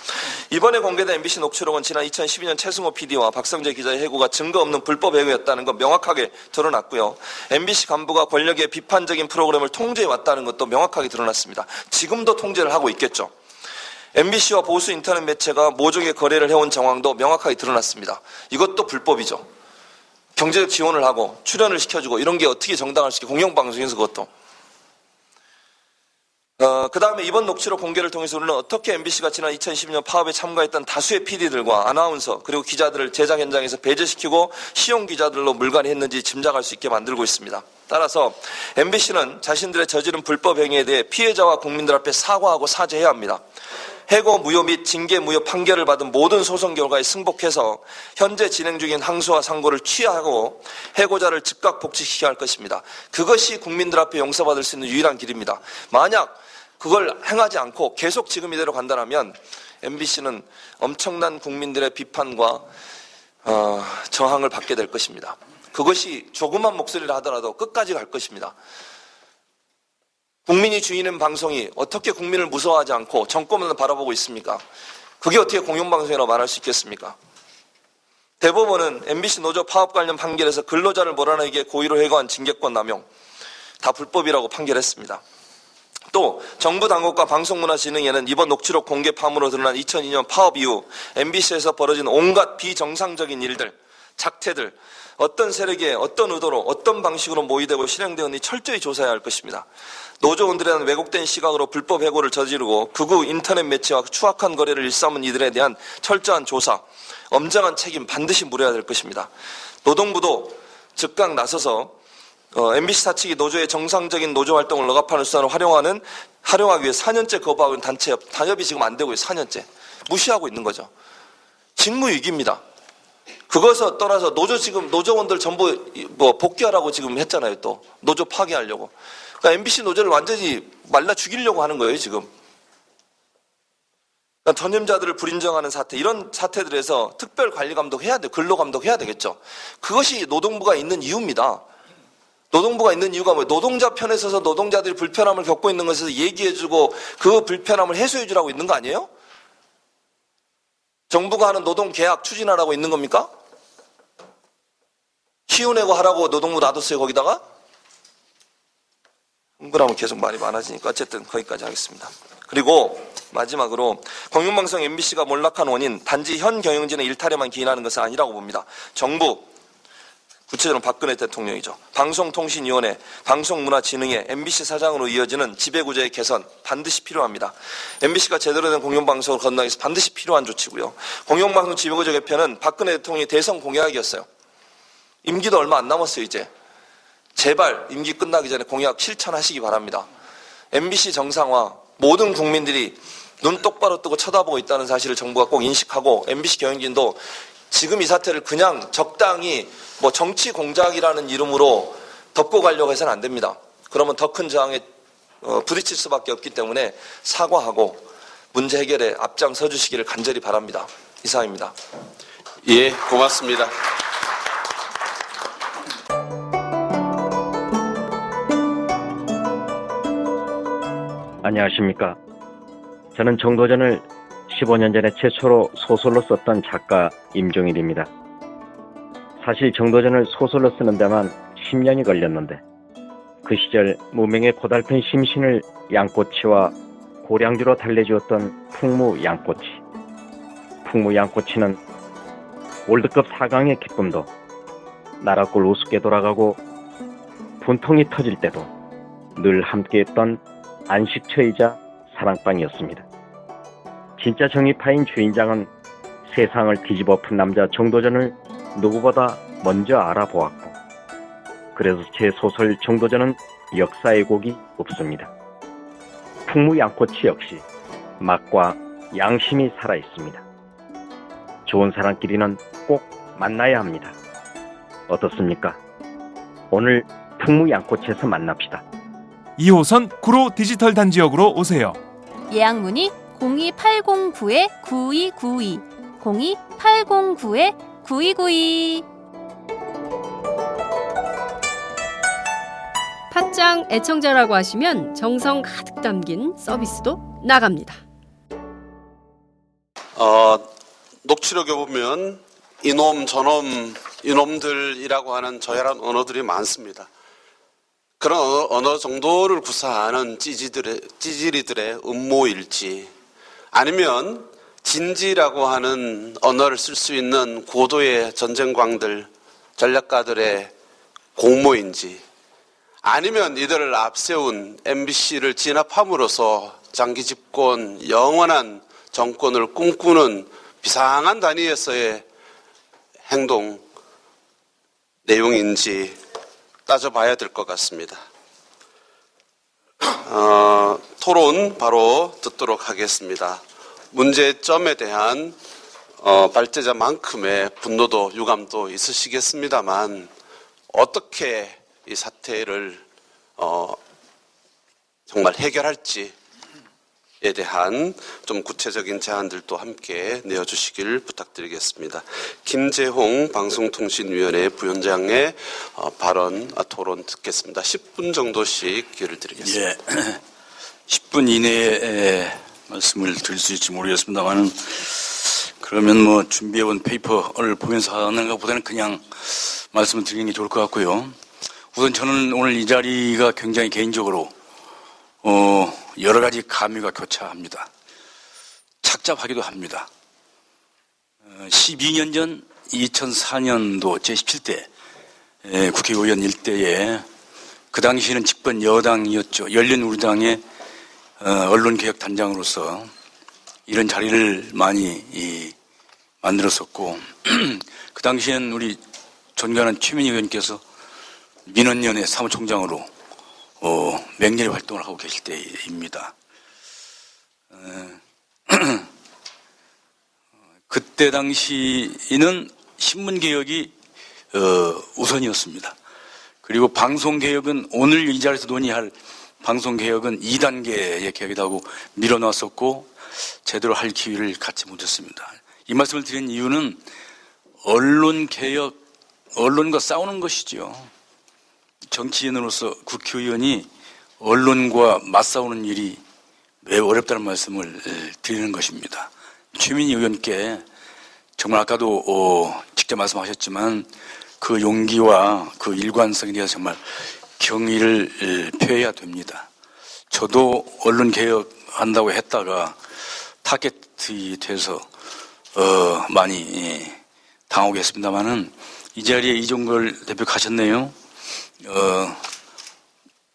이번에 공개된 MBC 녹취록은 지난 2012년 최승호 PD와 박성재 기자의 해고가 증거 없는 불법 해고였다는 것 명확하게 드러났고요. MBC 간부가 권력의 비판적인 프로그램을 통제해왔다는 것도 명확하게 드러났습니다. 지금도 통제를 하고 있겠죠. MBC와 보수 인터넷 매체가 모종의 거래를 해온 정황도 명확하게 드러났습니다. 이것도 불법이죠. 경제적 지원을 하고 출연을 시켜주고 이런 게 어떻게 정당할 수 있게 공영방송에서 그것도. 그 다음에 이번 녹취록 공개를 통해서 우리는 어떻게 MBC가 지난 2012년 파업에 참가했던 다수의 PD들과 아나운서 그리고 기자들을 제작 현장에서 배제시키고 시용 기자들로 물갈이 했는지 짐작할 수 있게 만들고 있습니다. 따라서 MBC는 자신들의 저지른 불법 행위에 대해 피해자와 국민들 앞에 사과하고 사죄해야 합니다. 해고 무효 및 징계 무효 판결을 받은 모든 소송 결과에 승복해서 현재 진행 중인 항소와 상고를 취하하고 해고자를 즉각 복직시켜야 할 것입니다. 그것이 국민들 앞에 용서받을 수 있는 유일한 길입니다. 만약 그걸 행하지 않고 계속 지금 이대로 간다면 MBC는 엄청난 국민들의 비판과 저항을 받게 될 것입니다. 그것이 조그만 목소리를 하더라도 끝까지 갈 것입니다. 국민이 주인인 방송이 어떻게 국민을 무서워하지 않고 정권만 바라보고 있습니까? 그게 어떻게 공영방송이라고 말할 수 있겠습니까? 대법원은 MBC 노조 파업 관련 판결에서 근로자를 몰아내기에 고의로 해고한 징계권 남용 다 불법이라고 판결했습니다. 또 정부 당국과 방송문화진흥회는 이번 녹취록 공개 파문으로 드러난 2002년 파업 이후 MBC에서 벌어진 온갖 비정상적인 일들, 작태들, 어떤 세력에 어떤 의도로 어떤 방식으로 모의되고 실행되었는지 철저히 조사해야 할 것입니다. 노조원들에 대한 왜곡된 시각으로 불법 해고를 저지르고 극우 인터넷 매체와 추악한 거래를 일삼은 이들에 대한 철저한 조사, 엄정한 책임 반드시 물어야 될 것입니다. 노동부도 즉각 나서서 MBC 사측이 노조의 정상적인 노조 활동을 억압하는 수단을 활용하기 위해 4년째 거부하고 있는 단체 타협이 지금 안 되고 있어요. 4년째. 무시하고 있는 거죠. 직무유기입니다. 그것을 떠나서 노조원들 전부 복귀하라고 지금 했잖아요. 또 노조 파괴하려고. 그러니까 MBC 노조를 완전히 말라 죽이려고 하는 거예요. 지금. 그러니까 전임자들을 불인정하는 사태, 이런 사태들에서 특별관리감독 해야 돼, 근로감독 해야 되겠죠. 그것이 노동부가 있는 이유입니다. 노동부가 있는 이유가 뭐예요? 노동자 편에 서서 노동자들이 불편함을 겪고 있는 것에서 얘기해주고 그 불편함을 해소해주라고 있는 거 아니에요? 정부가 하는 노동계약 추진하라고 있는 겁니까? 키워내고 하라고 노동부 놔뒀어요, 거기다가? 그러면 계속 말이 많아지니까 어쨌든 거기까지 하겠습니다. 그리고 마지막으로 공영방송 MBC가 몰락한 원인 단지 현 경영진의 일탈에만 기인하는 것은 아니라고 봅니다. 정부, 구체적으로 박근혜 대통령이죠. 방송통신위원회, 방송문화진흥회, MBC 사장으로 이어지는 지배구조의 개선 반드시 필요합니다. MBC가 제대로 된 공영방송을 건너기 위해서 반드시 필요한 조치고요. 공영방송 지배구조 개편은 박근혜 대통령의 대선 공약이었어요. 임기도 얼마 안 남았어요, 이제. 제발 임기 끝나기 전에 공약 실천하시기 바랍니다. MBC 정상화, 모든 국민들이 눈 똑바로 뜨고 쳐다보고 있다는 사실을 정부가 꼭 인식하고 MBC 경영진도 지금 이 사태를 그냥 적당히 정치 공작이라는 이름으로 덮고 가려고 해서는 안 됩니다. 그러면 더 큰 저항에 부딪힐 수밖에 없기 때문에 사과하고 문제 해결에 앞장서 주시기를 간절히 바랍니다. 이상입니다. 예, 고맙습니다. 안녕하십니까. 저는 정도전을 15년 전에 최초로 소설로 썼던 작가 임종일입니다. 사실 정도전을 소설로 쓰는 데만 10년이 걸렸는데 그 시절 무명의 고달픈 심신을 양꼬치와 고량주로 달래주었던 풍무양꼬치. 풍무양꼬치는 월드컵 4강의 기쁨도 나라골 우습게 돌아가고 분통이 터질 때도 늘 함께했던 안식처이자 사랑방이었습니다. 진짜 정의파인 주인장은 세상을 뒤집어 푼 남자 정도전을 누구보다 먼저 알아보았고, 그래서 제 소설 정도전은 역사의 곡이 없습니다. 풍무양꼬치 역시 맛과 양심이 살아있습니다. 좋은 사람끼리는 꼭 만나야 합니다. 어떻습니까? 오늘 풍무양꼬치에서 만납시다. 2호선 구로 디지털 단지역으로 오세요. 예약 문의 02809-9292 02809-9292. 팟짱 애청자라고 하시면 정성 가득 담긴 서비스도 나갑니다. 녹취록에 보면 이놈 저놈 이놈들이라고 하는 저열한 언어들이 많습니다. 그런 언어 정도를 구사하는 찌질이들의 음모일지, 아니면 진지라고 하는 언어를 쓸 수 있는 고도의 전쟁광들, 전략가들의 공모인지, 아니면 이들을 앞세운 MBC를 진압함으로써 장기 집권, 영원한 정권을 꿈꾸는 비상한 단위에서의 행동 내용인지 따져봐야 될 것 같습니다. 토론 바로 듣도록 하겠습니다. 문제점에 대한 발제자만큼의 분노도 유감도 있으시겠습니다만, 어떻게 이 사태를 정말 해결할지 대한 좀 구체적인 제안들도 함께 내어주시길 부탁드리겠습니다. 김재홍 방송통신위원회 부위원장의 발언, 토론 듣겠습니다. 10분 정도씩 기회를 드리겠습니다. 예, 10분 이내에 말씀을 드릴 수 있을지 모르겠습니다만, 그러면 뭐 준비해온 페이퍼를 보면서 하는 것보다는 그냥 말씀을 드리는 게 좋을 것 같고요. 우선 저는 오늘 이 자리가 굉장히 개인적으로 여러 가지 감회가 교차합니다. 착잡하기도 합니다. 12년 전 2004년도 제17대 국회의원 일대에 그 당시에는 집권 여당이었죠. 열린우리당의 언론개혁단장으로서 이런 자리를 많이 만들었었고 그 당시에는 우리 존경하는 최민희 의원께서 민원연의 사무총장으로 맹렬히 활동을 하고 계실 때입니다. 그때 당시에는 신문개혁이 우선이었습니다. 그리고 방송개혁은 오늘 이 자리에서 논의할 방송개혁은 2단계의 개혁이라고 밀어놨었고 제대로 할 기회를 갖지 못했습니다. 이 말씀을 드린 이유는 언론개혁, 언론과 싸우는 것이죠. 정치인으로서 국회의원이 언론과 맞싸우는 일이 매우 어렵다는 말씀을 드리는 것입니다. 최민희 의원께 정말 아까도 직접 말씀하셨지만 그 용기와 그 일관성에 대해서 정말 경의를 표해야 됩니다. 저도 언론 개혁한다고 했다가 타겟이 돼서 많이 당하고 했습니다만은 이 자리에 이종걸 대표 가셨네요.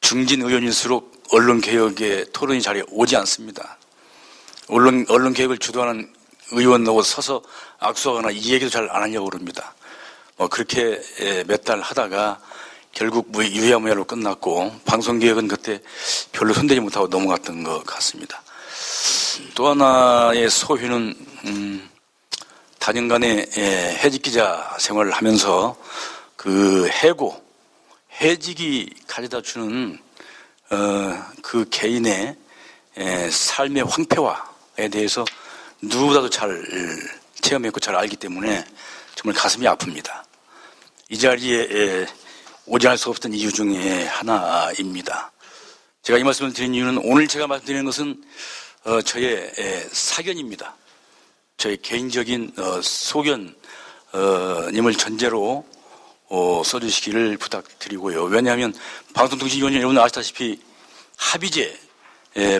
중진 의원일수록 언론개혁의 토론이 자리에 오지 않습니다. 언론개혁을 주도하는 의원하고 서서 악수하거나 이 얘기도 잘 안 하려고 그럽니다. 그렇게 몇 달 하다가 결국 유야무야로 끝났고 방송개혁은 그때 별로 손대지 못하고 넘어갔던 것 같습니다. 또 하나의 소회는 다년간의 해직기자 생활을 하면서 그 해직이 가져다 주는 그 개인의 삶의 황폐화에 대해서 누구보다도 잘 체험했고 잘 알기 때문에 정말 가슴이 아픕니다. 이 자리에 오지 않을 수 없었던 이유 중에 하나입니다. 제가 이 말씀을 드린 이유는 오늘 제가 말씀드리는 것은 저의 사견입니다. 저의 개인적인 소견임을 전제로 써주시기를 부탁드리고요. 왜냐하면 방송통신위원회 여러분 아시다시피 합의제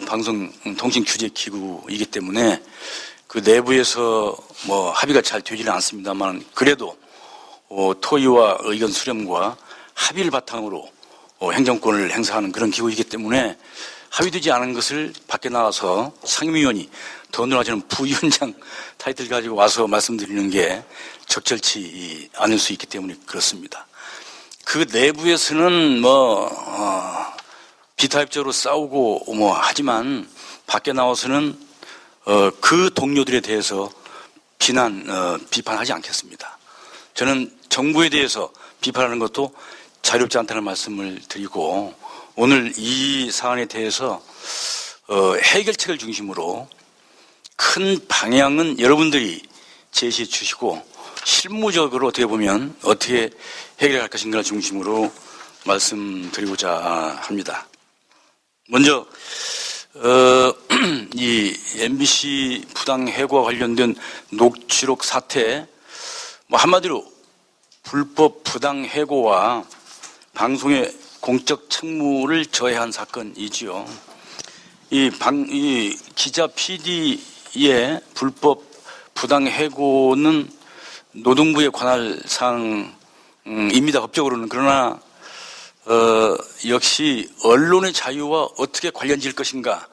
방송통신규제기구이기 때문에 그 내부에서 합의가 잘 되지는 않습니다만 그래도 토의와 의견 수렴과 합의를 바탕으로 행정권을 행사하는 그런 기구이기 때문에 합의되지 않은 것을 밖에 나와서 상임위원이 더느나 저는 부위원장 타이틀 가지고 와서 말씀드리는 게 적절치 않을 수 있기 때문에 그렇습니다. 그 내부에서는 비타협적으로 싸우고 하지만 밖에 나와서는 그 동료들에 대해서 비판하지 않겠습니다. 저는 정부에 대해서 비판하는 것도 자유롭지 않다는 말씀을 드리고 오늘 이 사안에 대해서 해결책을 중심으로 큰 방향은 여러분들이 제시해 주시고 실무적으로 어떻게 보면 어떻게 해결할 것인가를 중심으로 말씀드리고자 합니다. 먼저 이 MBC 부당 해고와 관련된 녹취록 사태 한마디로 불법 부당 해고와 방송의 공적 책무를 저해한 사건이지요. 이 기자 PD의 불법 부당 해고는 노동부의 관할 사항입니다. 법적으로는. 그러나 역시 언론의 자유와 어떻게 관련 지을 것인가가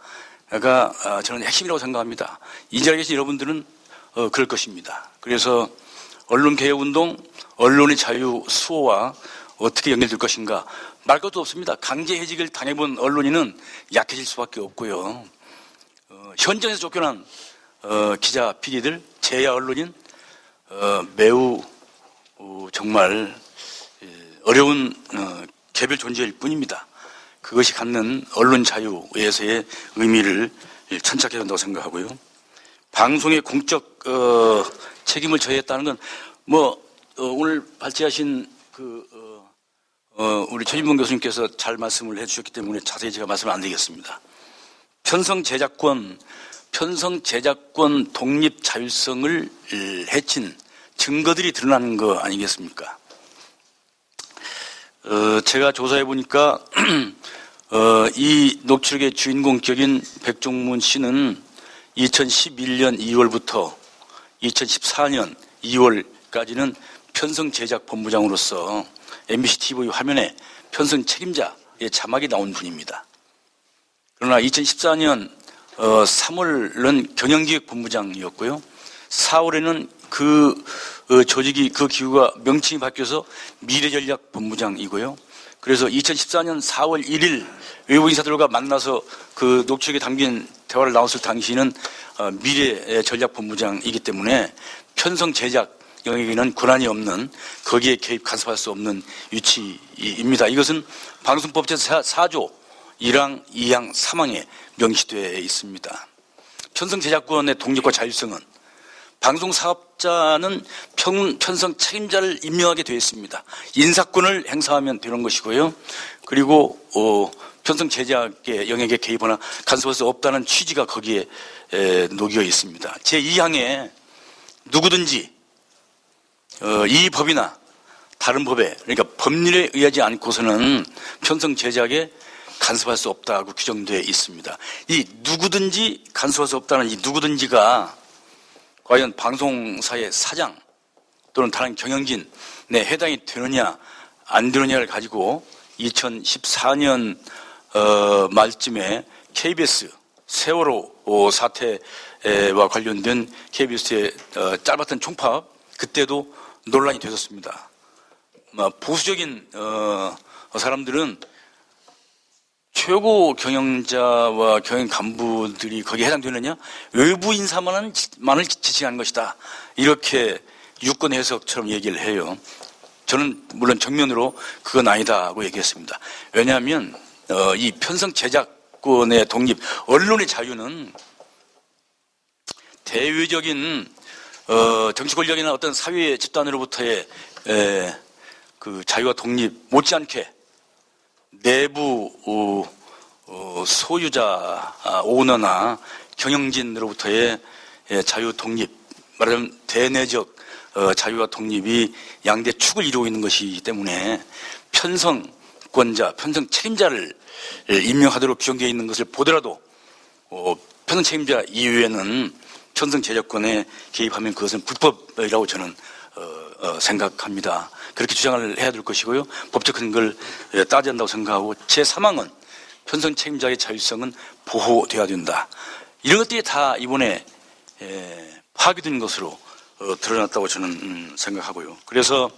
저는 핵심이라고 생각합니다. 이 자리에 계신 여러분들은 그럴 것입니다. 그래서 언론개혁운동, 언론의 자유 수호와 어떻게 연결될 것인가 말 것도 없습니다. 강제해직을 당해본 언론인은 약해질 수밖에 없고요. 현장에서 쫓겨난 기자, PD들, 제야 언론인 매우 정말 어려운 개별 존재일 뿐입니다. 그것이 갖는 언론 자유에서의 의미를 천착해야 된다고 생각하고요. 방송의 공적 책임을 져야했다는 건 오늘 발제하신 우리 최진봉 교수님께서 잘 말씀을 해주셨기 때문에 자세히 제가 말씀을 안 드리겠습니다. 편성 제작권 독립 자율성을 해친 증거들이 드러나는 거 아니겠습니까? 제가 조사해 보니까 이 녹취록의 주인공격인 백종문 씨는 2011년 2월부터 2014년 2월까지는 편성 제작 본부장으로서 MBC TV 화면에 편성 책임자의 자막이 나온 분입니다. 그러나 2014년 3월은 경영기획 본부장이었고요. 4월에는 그 조직이 그 기구가 명칭이 바뀌어서 미래전략 본부장이고요. 그래서 2014년 4월 1일 외부 인사들과 만나서 그 녹취록에 담긴 대화를 나눴을 당시는 미래전략본부장이기 때문에 편성 제작 영역에는 권한이 없는, 거기에 개입 간섭할 수 없는 위치입니다. 이것은 방송법 제4조 1항, 2항, 3항에 명시되어 있습니다. 편성 제작권의 독립과 자율성은 방송 사업자는 편성 책임자를 임명하게 되어 있습니다. 인사권을 행사하면 되는 것이고요. 그리고 편성 제작의 영역에 개입하거나 간섭할 수 없다는 취지가 거기에 녹여 있습니다. 제2항에 누구든지 이 법이나 다른 법에, 그러니까 법률에 의하지 않고서는 편성 제작에 간섭할 수 없다고 규정되어 있습니다. 이 누구든지 간섭할 수 없다는 이 누구든지가 과연 방송사의 사장 또는 다른 경영진에 해당이 되느냐 안 되느냐를 가지고 2014년 말쯤에 KBS 세월호 사태와 관련된 KBS의 짧았던 총파업, 그때도 논란이 되었습니다. 보수적인 사람들은 최고 경영자와 경영 간부들이 거기에 해당되느냐? 외부 인사만을 지칭하는 것이다. 이렇게 유권 해석처럼 얘기를 해요. 저는 물론 정면으로 그건 아니다고 얘기했습니다. 왜냐하면 이 편성 제작권의 독립, 언론의 자유는 대외적인 정치 권력이나 어떤 사회 집단으로부터의 그 자유와 독립 못지않게 내부 소유자, 오너나 경영진으로부터의 자유 독립, 말하자면 대내적 자유와 독립이 양대 축을 이루고 있는 것이기 때문에 편성권자, 편성 책임자를 임명하도록 규정되어 있는 것을 보더라도 편성 책임자 이외에는 편성 제작권에 개입하면 그것은 불법이라고 저는 생각합니다. 그렇게 주장을 해야 될 것이고요. 법적 근거를 따져야 한다고 생각하고, 제3항은 편성 책임자의 자율성은 보호되어야 된다. 이런 것들이 다 이번에 파괴된 것으로 드러났다고 저는 생각하고요. 그래서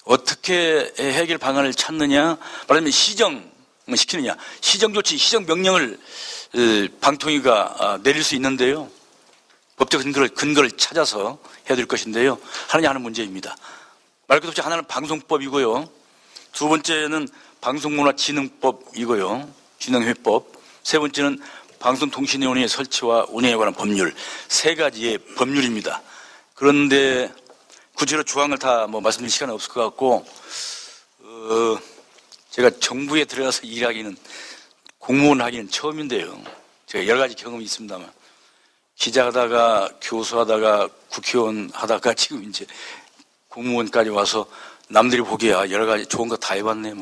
어떻게 해결 방안을 찾느냐, 말하자면 시정시키느냐, 시정조치, 시정명령을 방통위가 내릴 수 있는데요. 법적 근거를 찾아서 해야 될 것인데요. 하느냐 하는 문제입니다. 말 것도 없이 하나는 방송법이고요. 두 번째는 방송문화진흥법이고요. 진흥회법. 세 번째는 방송통신위원회의 설치와 운영에 관한 법률. 세 가지의 법률입니다. 그런데 구체로 조항을 다 말씀드릴 시간은 없을 것 같고, 제가 정부에 들어가서 일하기는, 공무원 하기는 처음인데요. 제가 여러 가지 경험이 있습니다만, 기자하다가 교수하다가 국회의원 하다가 지금 이제 공무원까지 와서 남들이 보기에 여러 가지 좋은 거 다 해봤네.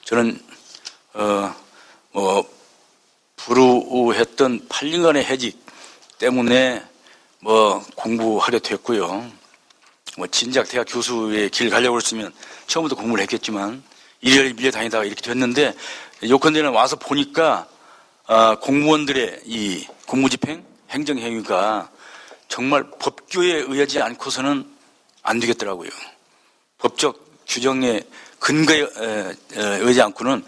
저는 불우했던 8년간의 해직 때문에 공부하려 됐고요. 진작 대학 교수의 길 가려고 했으면 처음부터 공부를 했겠지만 이리저리 밀려다니다가 이렇게 됐는데, 요컨대는 와서 보니까 공무원들의 이 공무집행, 행정행위가 정말 법규에 의하지 않고서는 안 되겠더라고요. 법적 규정의 근거에 의하지 않고는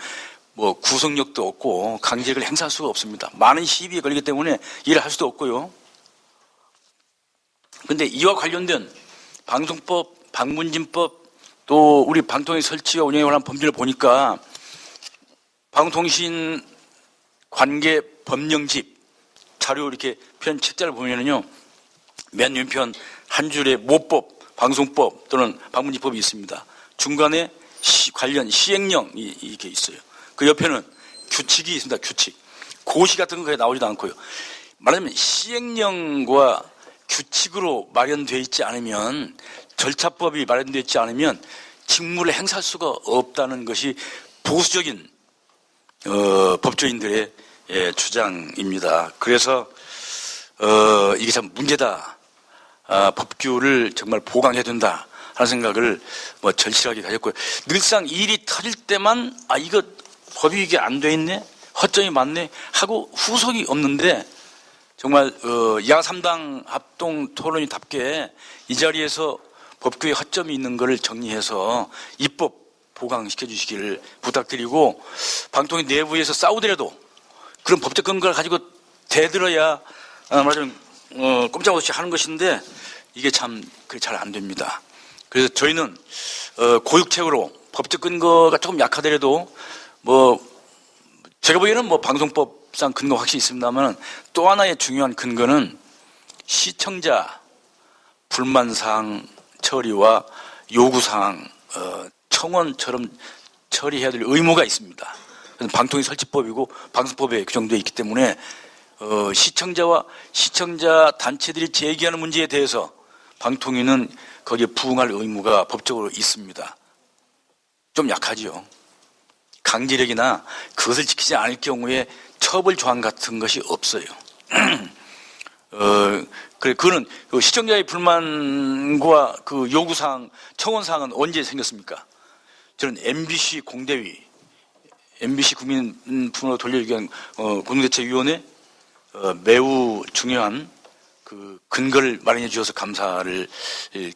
구속력도 없고 강제력을 행사할 수가 없습니다. 많은 시비에 걸리기 때문에 일을 할 수도 없고요. 그런데 이와 관련된 방송법, 방문진법, 또 우리 방통위 설치와 운영에 관한 법률을 보니까 방통신 관계 법령집 자료 이렇게 편 책자를 보면은요, 맨 왼편 한 줄에 모법, 방송법 또는 방문지법이 있습니다. 중간에 관련 시행령이 이렇게 있어요. 그 옆에는 규칙이 있습니다. 규칙. 고시 같은 거 나오지도 않고요. 말하자면 시행령과 규칙으로 마련되어 있지 않으면, 절차법이 마련되어 있지 않으면 직무를 행사할 수가 없다는 것이 보수적인 법조인들의 주장입니다. 그래서 이게 참 문제다. 법규를 정말 보강해야 된다 하는 생각을 뭐 절실하게 가졌고요. 늘상 일이 터질 때만 이거 법이 이게 안 돼 있네, 허점이 많네 하고 후속이 없는데, 정말 야 3당 합동 토론이답게 이 자리에서 법규에 허점이 있는 것을 정리해서 입법 보강시켜 주시기를 부탁드리고, 방통위 내부에서 싸우더라도 그런 법적 근거를 가지고 대들어야 말하자면 꼼짝없이 하는 것인데, 이게 참 잘 안 됩니다. 그래서 저희는 고육책으로 법적 근거가 조금 약하더라도 제가 보기에는 방송법상 근거 확실히 있습니다만, 또 하나의 중요한 근거는 시청자 불만사항 처리와 요구사항 청원처럼 처리해야 될 의무가 있습니다. 방통위 설치법이고 방송법에 규정되어 있기 때문에 시청자와 시청자 단체들이 제기하는 문제에 대해서 방통위는 거기에 부응할 의무가 법적으로 있습니다. 좀 약하지요. 강제력이나 그것을 지키지 않을 경우에 처벌 조항 같은 것이 없어요. 그거는 시청자의 불만과 그 요구사항, 청원사항은 언제 생겼습니까? 저는 MBC 공대위, MBC 국민분으로 돌려주기 위한 공동대책위원회 매우 중요한 그 근거를 마련해 주셔서 감사를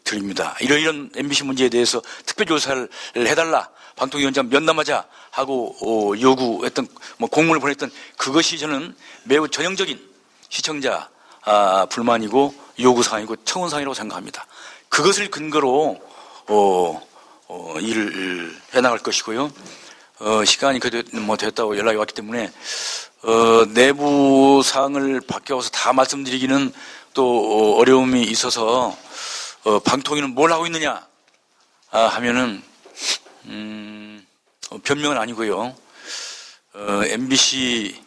드립니다. 이런 MBC 문제에 대해서 특별조사를 해달라, 방통위원장 면담하자 하고 요구했던 공문을 보냈던 그것이 저는 매우 전형적인 시청자 불만이고 요구사항이고 청원사항이라고 생각합니다. 그것을 근거로 일을 해나갈 것이고요. 시간이 됐다고 연락이 왔기 때문에 내부 사항을 바뀌어서 다 말씀드리기는 또 어려움이 있어서 방통위는 뭘 하고 있느냐 하면은 변명은 아니고요. MBC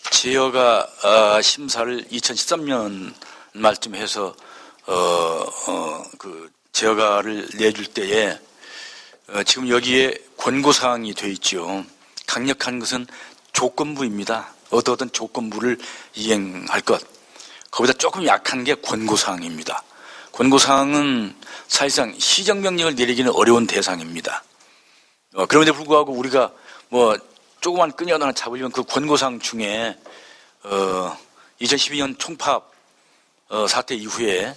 제어가 심사를 2013년 말쯤 해서 그 제어가를 내줄 때에 지금 여기에 권고사항이 되어 있죠. 강력한 것은 조건부입니다. 어떤 조건부를 이행할 것. 거기다 조금 약한 게 권고사항입니다. 권고사항은 사실상 시정명령을 내리기는 어려운 대상입니다. 그럼에도 불구하고 우리가 조그만 끈이 하나 잡으려면 그 권고사항 중에 2012년 총파업 사태 이후에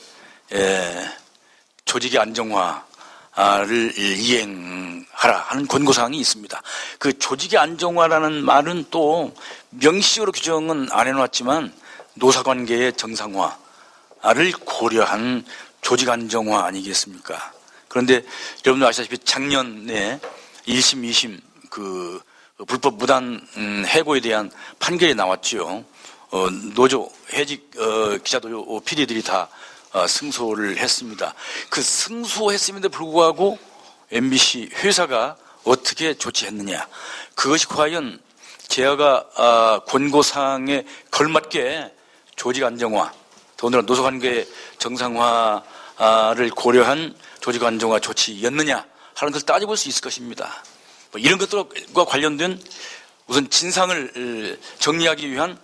조직의 안정화를 이행하라 하는 권고사항이 있습니다. 그 조직의 안정화라는 말은 또 명시적으로 규정은 안 해놨지만 노사관계의 정상화를 고려한 조직 안정화 아니겠습니까? 그런데 여러분들 아시다시피 작년에 1심, 2심 그 불법 무단 해고에 대한 판결이 나왔죠. 노조, 해직 기자도 PD들이 다 승소를 했습니다. 그 승소했음에도 불구하고 MBC 회사가 어떻게 조치했느냐. 그것이 과연 제어가 권고사항에 걸맞게 조직 안정화, 더군다나 노사관계 정상화를 고려한 조직 안정화 조치였느냐 하는 것을 따져볼 수 있을 것입니다. 이런 것들과 관련된 우선 진상을 정리하기 위한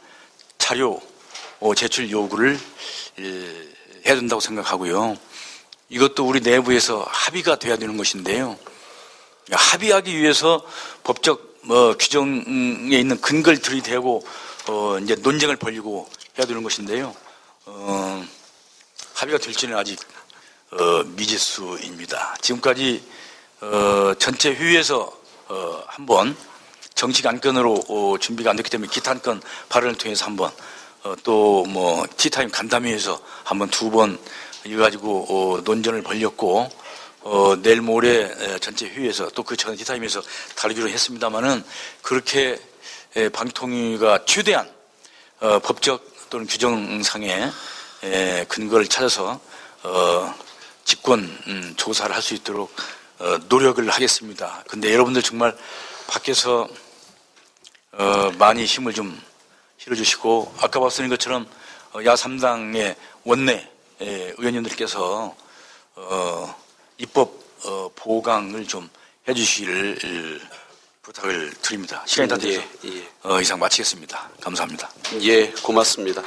자료 제출 요구를 해야 된다고 생각하고요. 이것도 우리 내부에서 합의가 돼야 되는 것인데요. 합의하기 위해서 법적 규정에 있는 근거를 들이대고 이제 논쟁을 벌이고 해야 되는 것인데요. 합의가 될지는 아직 미지수입니다. 지금까지 전체 회의에서 한번 정식 안건으로 준비가 안 됐기 때문에 기타 안건 발언을 통해서 한번 또 티타임 간담회에서 한번 2번 이거 가지고 논쟁을 벌였고 내일 모레 전체 회의에서 또 그 전 티타임에서 다루기로 했습니다만은 그렇게 방통위가 최대한 법적 또는 규정상의 근거를 찾아서 직권 조사를 할 수 있도록 노력을 하겠습니다. 근데 여러분들 정말 밖에서 많이 힘을 좀 실어주시고 아까 말씀드린 것처럼 야3당의 원내 의원님들께서 입법 보강을 좀 해주시기를 부탁을 드립니다. 시간이 다 돼서 이상 마치겠습니다. 감사합니다. 예, 고맙습니다.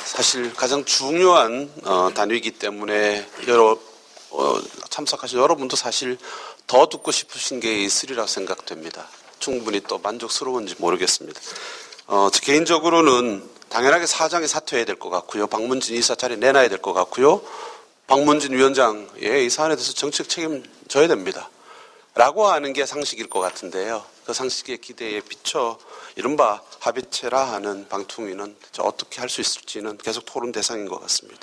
사실 가장 중요한 단위이기 때문에 참석하신 여러분도 사실 더 듣고 싶으신 게 있으리라 생각됩니다. 충분히 또 만족스러운지 모르겠습니다. 개인적으로는 당연하게 사장이 사퇴해야 될 것 같고요. 박문진 이사 자리 내놔야 될 것 같고요. 박문진 위원장의 이 사안에 대해서 정책 책임져야 됩니다. 라고 하는 게 상식일 것 같은데요. 그 상식의 기대에 비춰 이른바 합의체라 하는 방통위는 어떻게 할 수 있을지는 계속 토론 대상인 것 같습니다.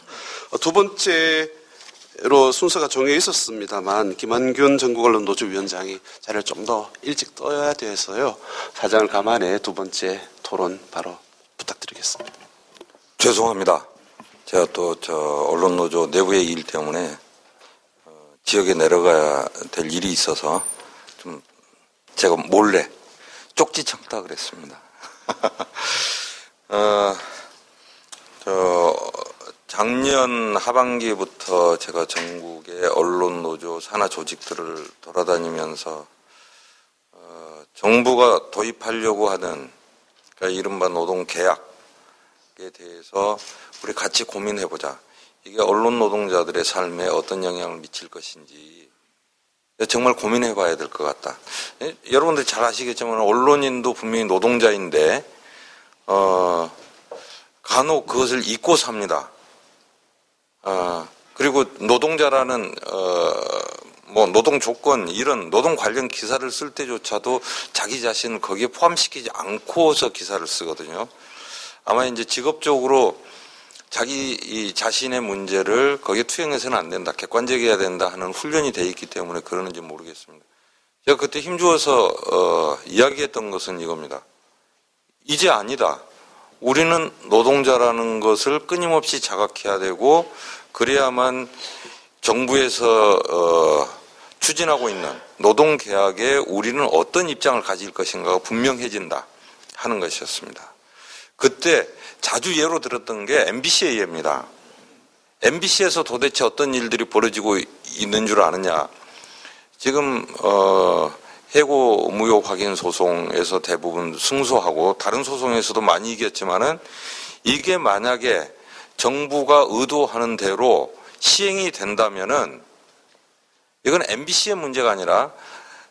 두 번째로 순서가 정해 있었습니다만 김한균 전국언론노조 위원장이 자리를 좀 더 일찍 떠야 돼서요. 사장을 감안해 두 번째 토론 바로 부탁드리겠습니다. 죄송합니다. 제가 또 언론노조 내부의 일 때문에 지역에 내려가야 될 일이 있어서 좀 제가 몰래 쪽지 청탁을 했습니다. 작년 하반기부터 제가 전국의 언론노조 산하 조직들을 돌아다니면서 정부가 도입하려고 하는 그러니까 이른바 노동계약에 대해서 우리 같이 고민해보자. 이게 언론 노동자들의 삶에 어떤 영향을 미칠 것인지 정말 고민해봐야 될 것 같다. 여러분들 잘 아시겠지만 언론인도 분명히 노동자인데 간혹 그것을 잊고 삽니다. 그리고 노동자라는 뭐 노동 조건 이런 노동 관련 기사를 쓸 때조차도 자기 자신을 거기에 포함시키지 않고서 기사를 쓰거든요. 아마 이제 직업적으로 자기 자신의 문제를 거기에 투영해서는 안 된다. 객관적이어야 된다 하는 훈련이 돼 있기 때문에 그러는지 모르겠습니다. 제가 그때 힘주어서 이야기했던 것은 이겁니다. 이제 아니다. 우리는 노동자라는 것을 끊임없이 자각해야 되고 그래야만 정부에서 추진하고 있는 노동계약에 우리는 어떤 입장을 가질 것인가가 분명해진다 하는 것이었습니다. 그때 자주 예로 들었던 게 MBC의 예입니다. MBC에서 도대체 어떤 일들이 벌어지고 있는 줄 아느냐. 지금 해고 무효 확인 소송에서 대부분 승소하고 다른 소송에서도 많이 이겼지만은 이게 만약에 정부가 의도하는 대로 시행이 된다면은 이건 MBC의 문제가 아니라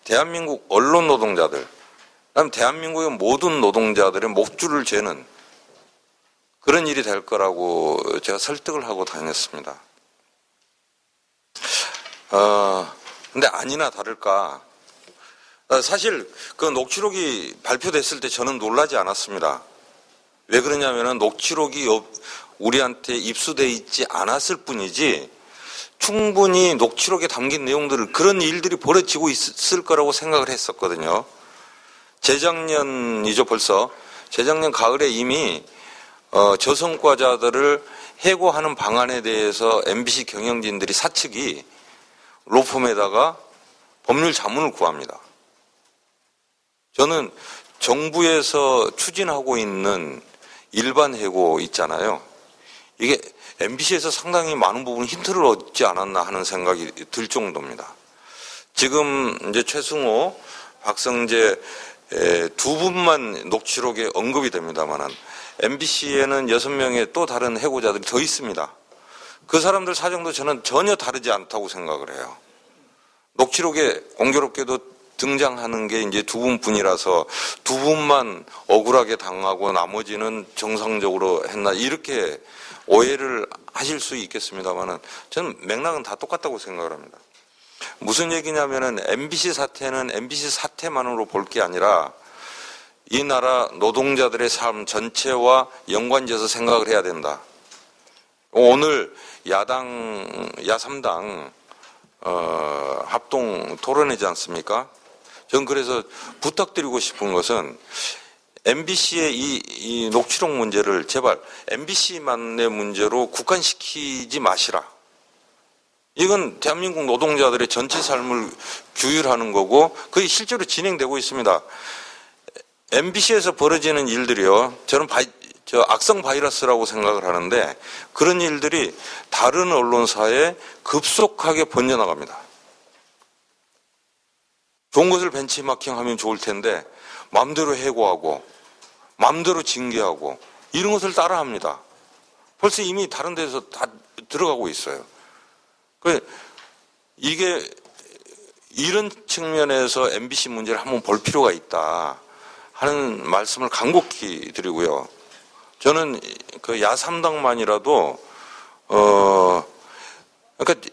대한민국 언론 노동자들, 그다음 대한민국의 모든 노동자들의 목줄을 죄는 그런 일이 될 거라고 제가 설득을 하고 다녔습니다. 근데 아니나 다를까. 사실 그 녹취록이 발표됐을 때 저는 놀라지 않았습니다. 왜 그러냐면은 녹취록이 우리한테 입수돼 있지 않았을 뿐이지 충분히 녹취록에 담긴 내용들을 그런 일들이 벌어지고 있을 거라고 생각을 했었거든요. 재작년이죠 벌써. 재작년 가을에 이미 저성과자들을 해고하는 방안에 대해서 MBC 경영진들이 사측이 로펌에다가 법률 자문을 구합니다. 저는 정부에서 추진하고 있는 일반 해고 있잖아요. 이게 MBC에서 상당히 많은 부분 힌트를 얻지 않았나 하는 생각이 들 정도입니다. 지금 이제 최승호, 박성재 두 분만 녹취록에 언급이 됩니다만은 MBC에는 6명의 또 다른 해고자들이 더 있습니다. 그 사람들 사정도 저는 전혀 다르지 않다고 생각을 해요. 녹취록에 공교롭게도 등장하는 게 이제 두 분뿐이라서 두 분만 억울하게 당하고 나머지는 정상적으로 했나 이렇게 오해를 하실 수 있겠습니다만은 저는 맥락은 다 똑같다고 생각을 합니다. 무슨 얘기냐면은 MBC 사태는 MBC 사태만으로 볼 게 아니라 이 나라 노동자들의 삶 전체와 연관지어서 생각을 해야 된다. 오늘 야3당 합동 토론회지 않습니까? 전 그래서 부탁드리고 싶은 것은 MBC의 이 녹취록 문제를 제발 MBC만의 문제로 국한시키지 마시라. 이건 대한민국 노동자들의 전체 삶을 규율하는 거고 그게 실제로 진행되고 있습니다. MBC에서 벌어지는 일들이요. 저는 악성 바이러스라고 생각을 하는데 그런 일들이 다른 언론사에 급속하게 번져나갑니다. 좋은 것을 벤치마킹하면 좋을 텐데 마음대로 해고하고 마음대로 징계하고 이런 것을 따라합니다. 벌써 이미 다른 데서 다 들어가고 있어요. 이게 이런 측면에서 MBC 문제를 한번 볼 필요가 있다 하는 말씀을 간곡히 드리고요. 저는 그 야3당만이라도 그러니까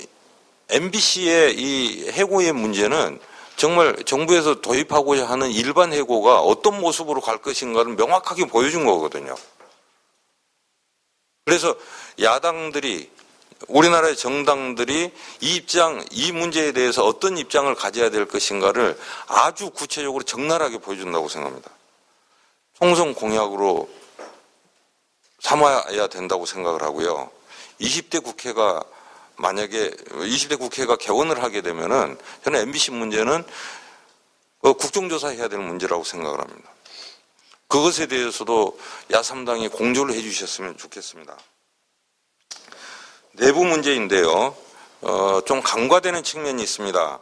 MBC의 이 해고의 문제는 정말 정부에서 도입하고자 하는 일반 해고가 어떤 모습으로 갈 것인가를 명확하게 보여준 거거든요. 그래서 야당들이 우리나라의 정당들이 이 문제에 대해서 어떤 입장을 가져야 될 것인가를 아주 구체적으로 적나라하게 보여준다고 생각합니다. 총선 공약으로 삼아야 된다고 생각을 하고요. 20대 국회가 만약에 20대 국회가 개원을 하게 되면은 저는 MBC 문제는 국정조사해야 될 문제라고 생각을 합니다. 그것에 대해서도 야3당이 공조를 해주셨으면 좋겠습니다. 내부 문제인데요. 좀 간과되는 측면이 있습니다.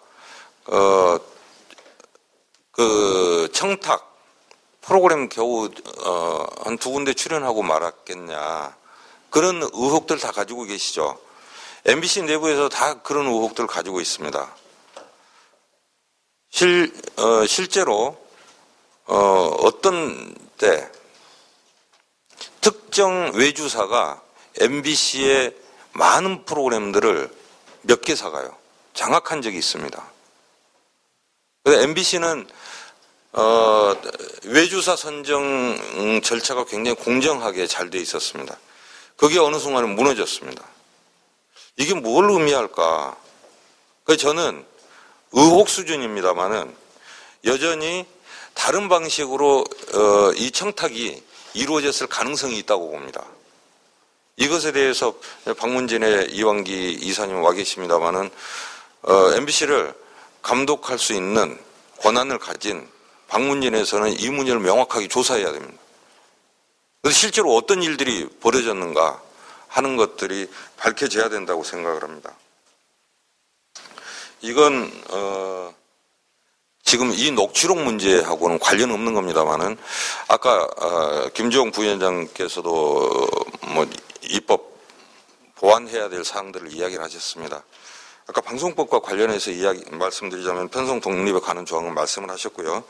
그 청탁 프로그램 겨우 한 2군데 출연하고 말았겠냐 그런 의혹들 다 가지고 계시죠. MBC 내부에서 다 그런 의혹들을 가지고 있습니다. 실제로 어떤 때 특정 외주사가 MBC의 많은 프로그램들을 몇 개 사가요. 장악한 적이 있습니다. 그래서 MBC는 외주사 선정 절차가 굉장히 공정하게 잘 돼 있었습니다. 그게 어느 순간에 무너졌습니다. 이게 뭘 의미할까? 그래서 저는 의혹 수준입니다만은 여전히 다른 방식으로 이 청탁이 이루어졌을 가능성이 있다고 봅니다. 이것에 대해서 박문진의 이완기 이사님 와 계십니다만은 MBC를 감독할 수 있는 권한을 가진 박문진에서는 이 문제를 명확하게 조사해야 됩니다. 그래서 실제로 어떤 일들이 벌어졌는가 하는 것들이 밝혀져야 된다고 생각을 합니다. 이건 지금 이 녹취록 문제하고는 관련 없는 겁니다만은 아까 김주영 부위원장께서도 뭐 입법 보완해야 될 사항들을 이야기를 하셨습니다. 아까 방송법과 관련해서 말씀드리자면 편성 독립에 관한 조항은 말씀을 하셨고요.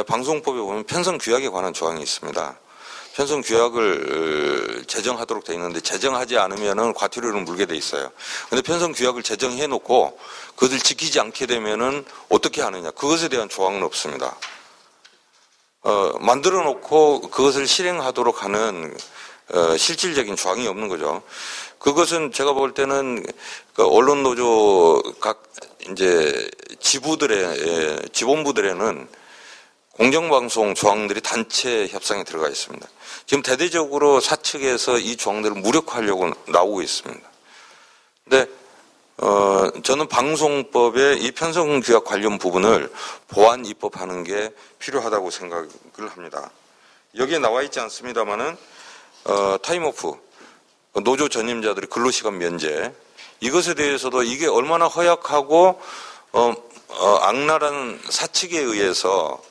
방송법에 보면 편성 규약에 관한 조항이 있습니다. 편성 규약을 제정하도록 되어 있는데 제정하지 않으면은 과태료를 물게 돼 있어요. 근데 편성 규약을 제정해 놓고 그것을 지키지 않게 되면은 어떻게 하느냐. 그것에 대한 조항은 없습니다. 만들어 놓고 그것을 실행하도록 하는 실질적인 조항이 없는 거죠. 그것은 제가 볼 때는 그 언론노조 각 이제 지본부들에는 공정방송 조항들이 단체 협상에 들어가 있습니다. 지금 대대적으로 사측에서 이 조항들을 무력화하려고 나오고 있습니다. 근데 저는 방송법의 이 편성규약 관련 부분을 보완 입법하는 게 필요하다고 생각을 합니다. 여기에 나와 있지 않습니다만은 타임오프 노조 전임자들의 근로시간 면제 이것에 대해서도 이게 얼마나 허약하고 악랄한 사측에 의해서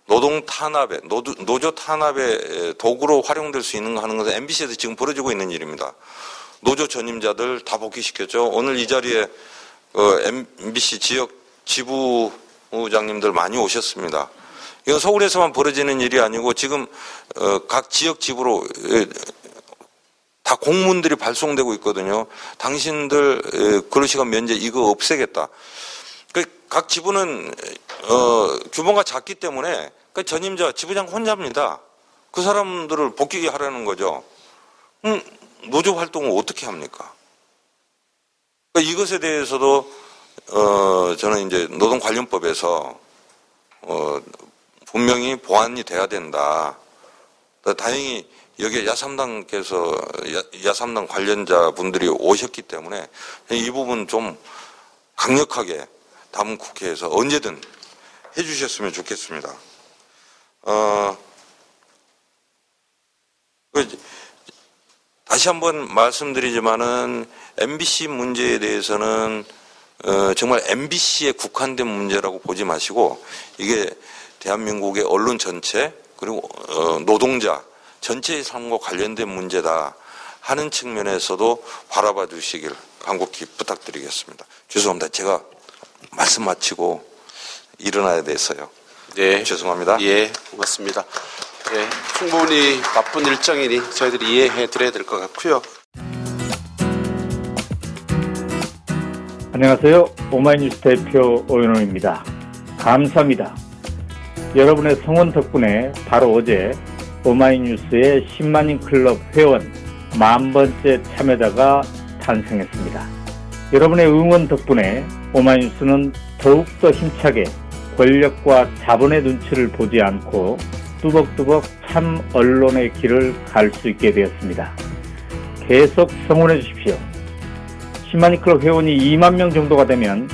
노동 탄압에 노조 탄압의 도구로 활용될 수 있는가 하는 것은 MBC에서 지금 벌어지고 있는 일입니다. 노조 전임자들 다 복귀시켰죠. 오늘 이 자리에 MBC 지역 지부장님들 많이 오셨습니다. 이건 서울에서만 벌어지는 일이 아니고 지금 각 지역 지부로 다 공문들이 발송되고 있거든요. 당신들 근로시간 면제 이거 없애겠다. 각 지부는 규모가 작기 때문에 전임자 지부장 혼자입니다. 그 사람들을 복귀 하라는 거죠. 노조 활동을 어떻게 합니까? 이것에 대해서도 저는 이제 노동관련법에서 분명히 보완이 돼야 된다. 다행히 여기에 야삼당께서 야삼당 관련자 분들이 오셨기 때문에 이 부분 좀 강력하게 다음 국회에서 언제든 해주셨으면 좋겠습니다. 다시 한번 말씀드리지만은 MBC 문제에 대해서는 정말 MBC에 국한된 문제라고 보지 마시고 이게 대한민국의 언론 전체 그리고 노동자 전체의 삶과 관련된 문제다 하는 측면에서도 바라봐 주시길 간곡히 부탁드리겠습니다. 죄송합니다. 제가 말씀 마치고 일어나야 돼서요. 네. 죄송합니다. 예, 고맙습니다. 예, 충분히 바쁜 일정이니 저희들이 이해해 드려야 될 것 같고요. 안녕하세요. 오마이뉴스 대표 오연호입니다. 감사합니다. 여러분의 성원 덕분에 바로 어제 오마이뉴스의 10만인 클럽 회원 10,000번째 참여자가 탄생했습니다. 여러분의 응원 덕분에 오마이뉴스는 더욱더 힘차게 권력과 자본의 눈치를 보지 않고 뚜벅뚜벅 참 언론의 길을 갈 수 있게 되었습니다. 계속 성원해 주십시오. 10만인 클럽 회원이 2만 명 정도가 되면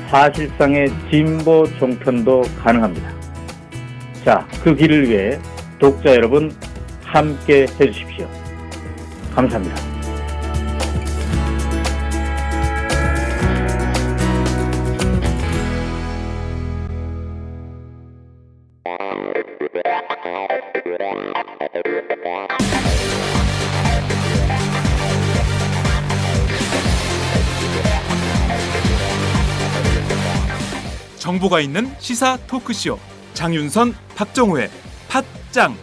사실상의 진보 종편도 가능합니다. 자, 그 길을 위해 독자 여러분 함께 해주십시오. 감사합니다. 정보가 있는 시사 토크쇼 장윤선, 박정호의 팟짱.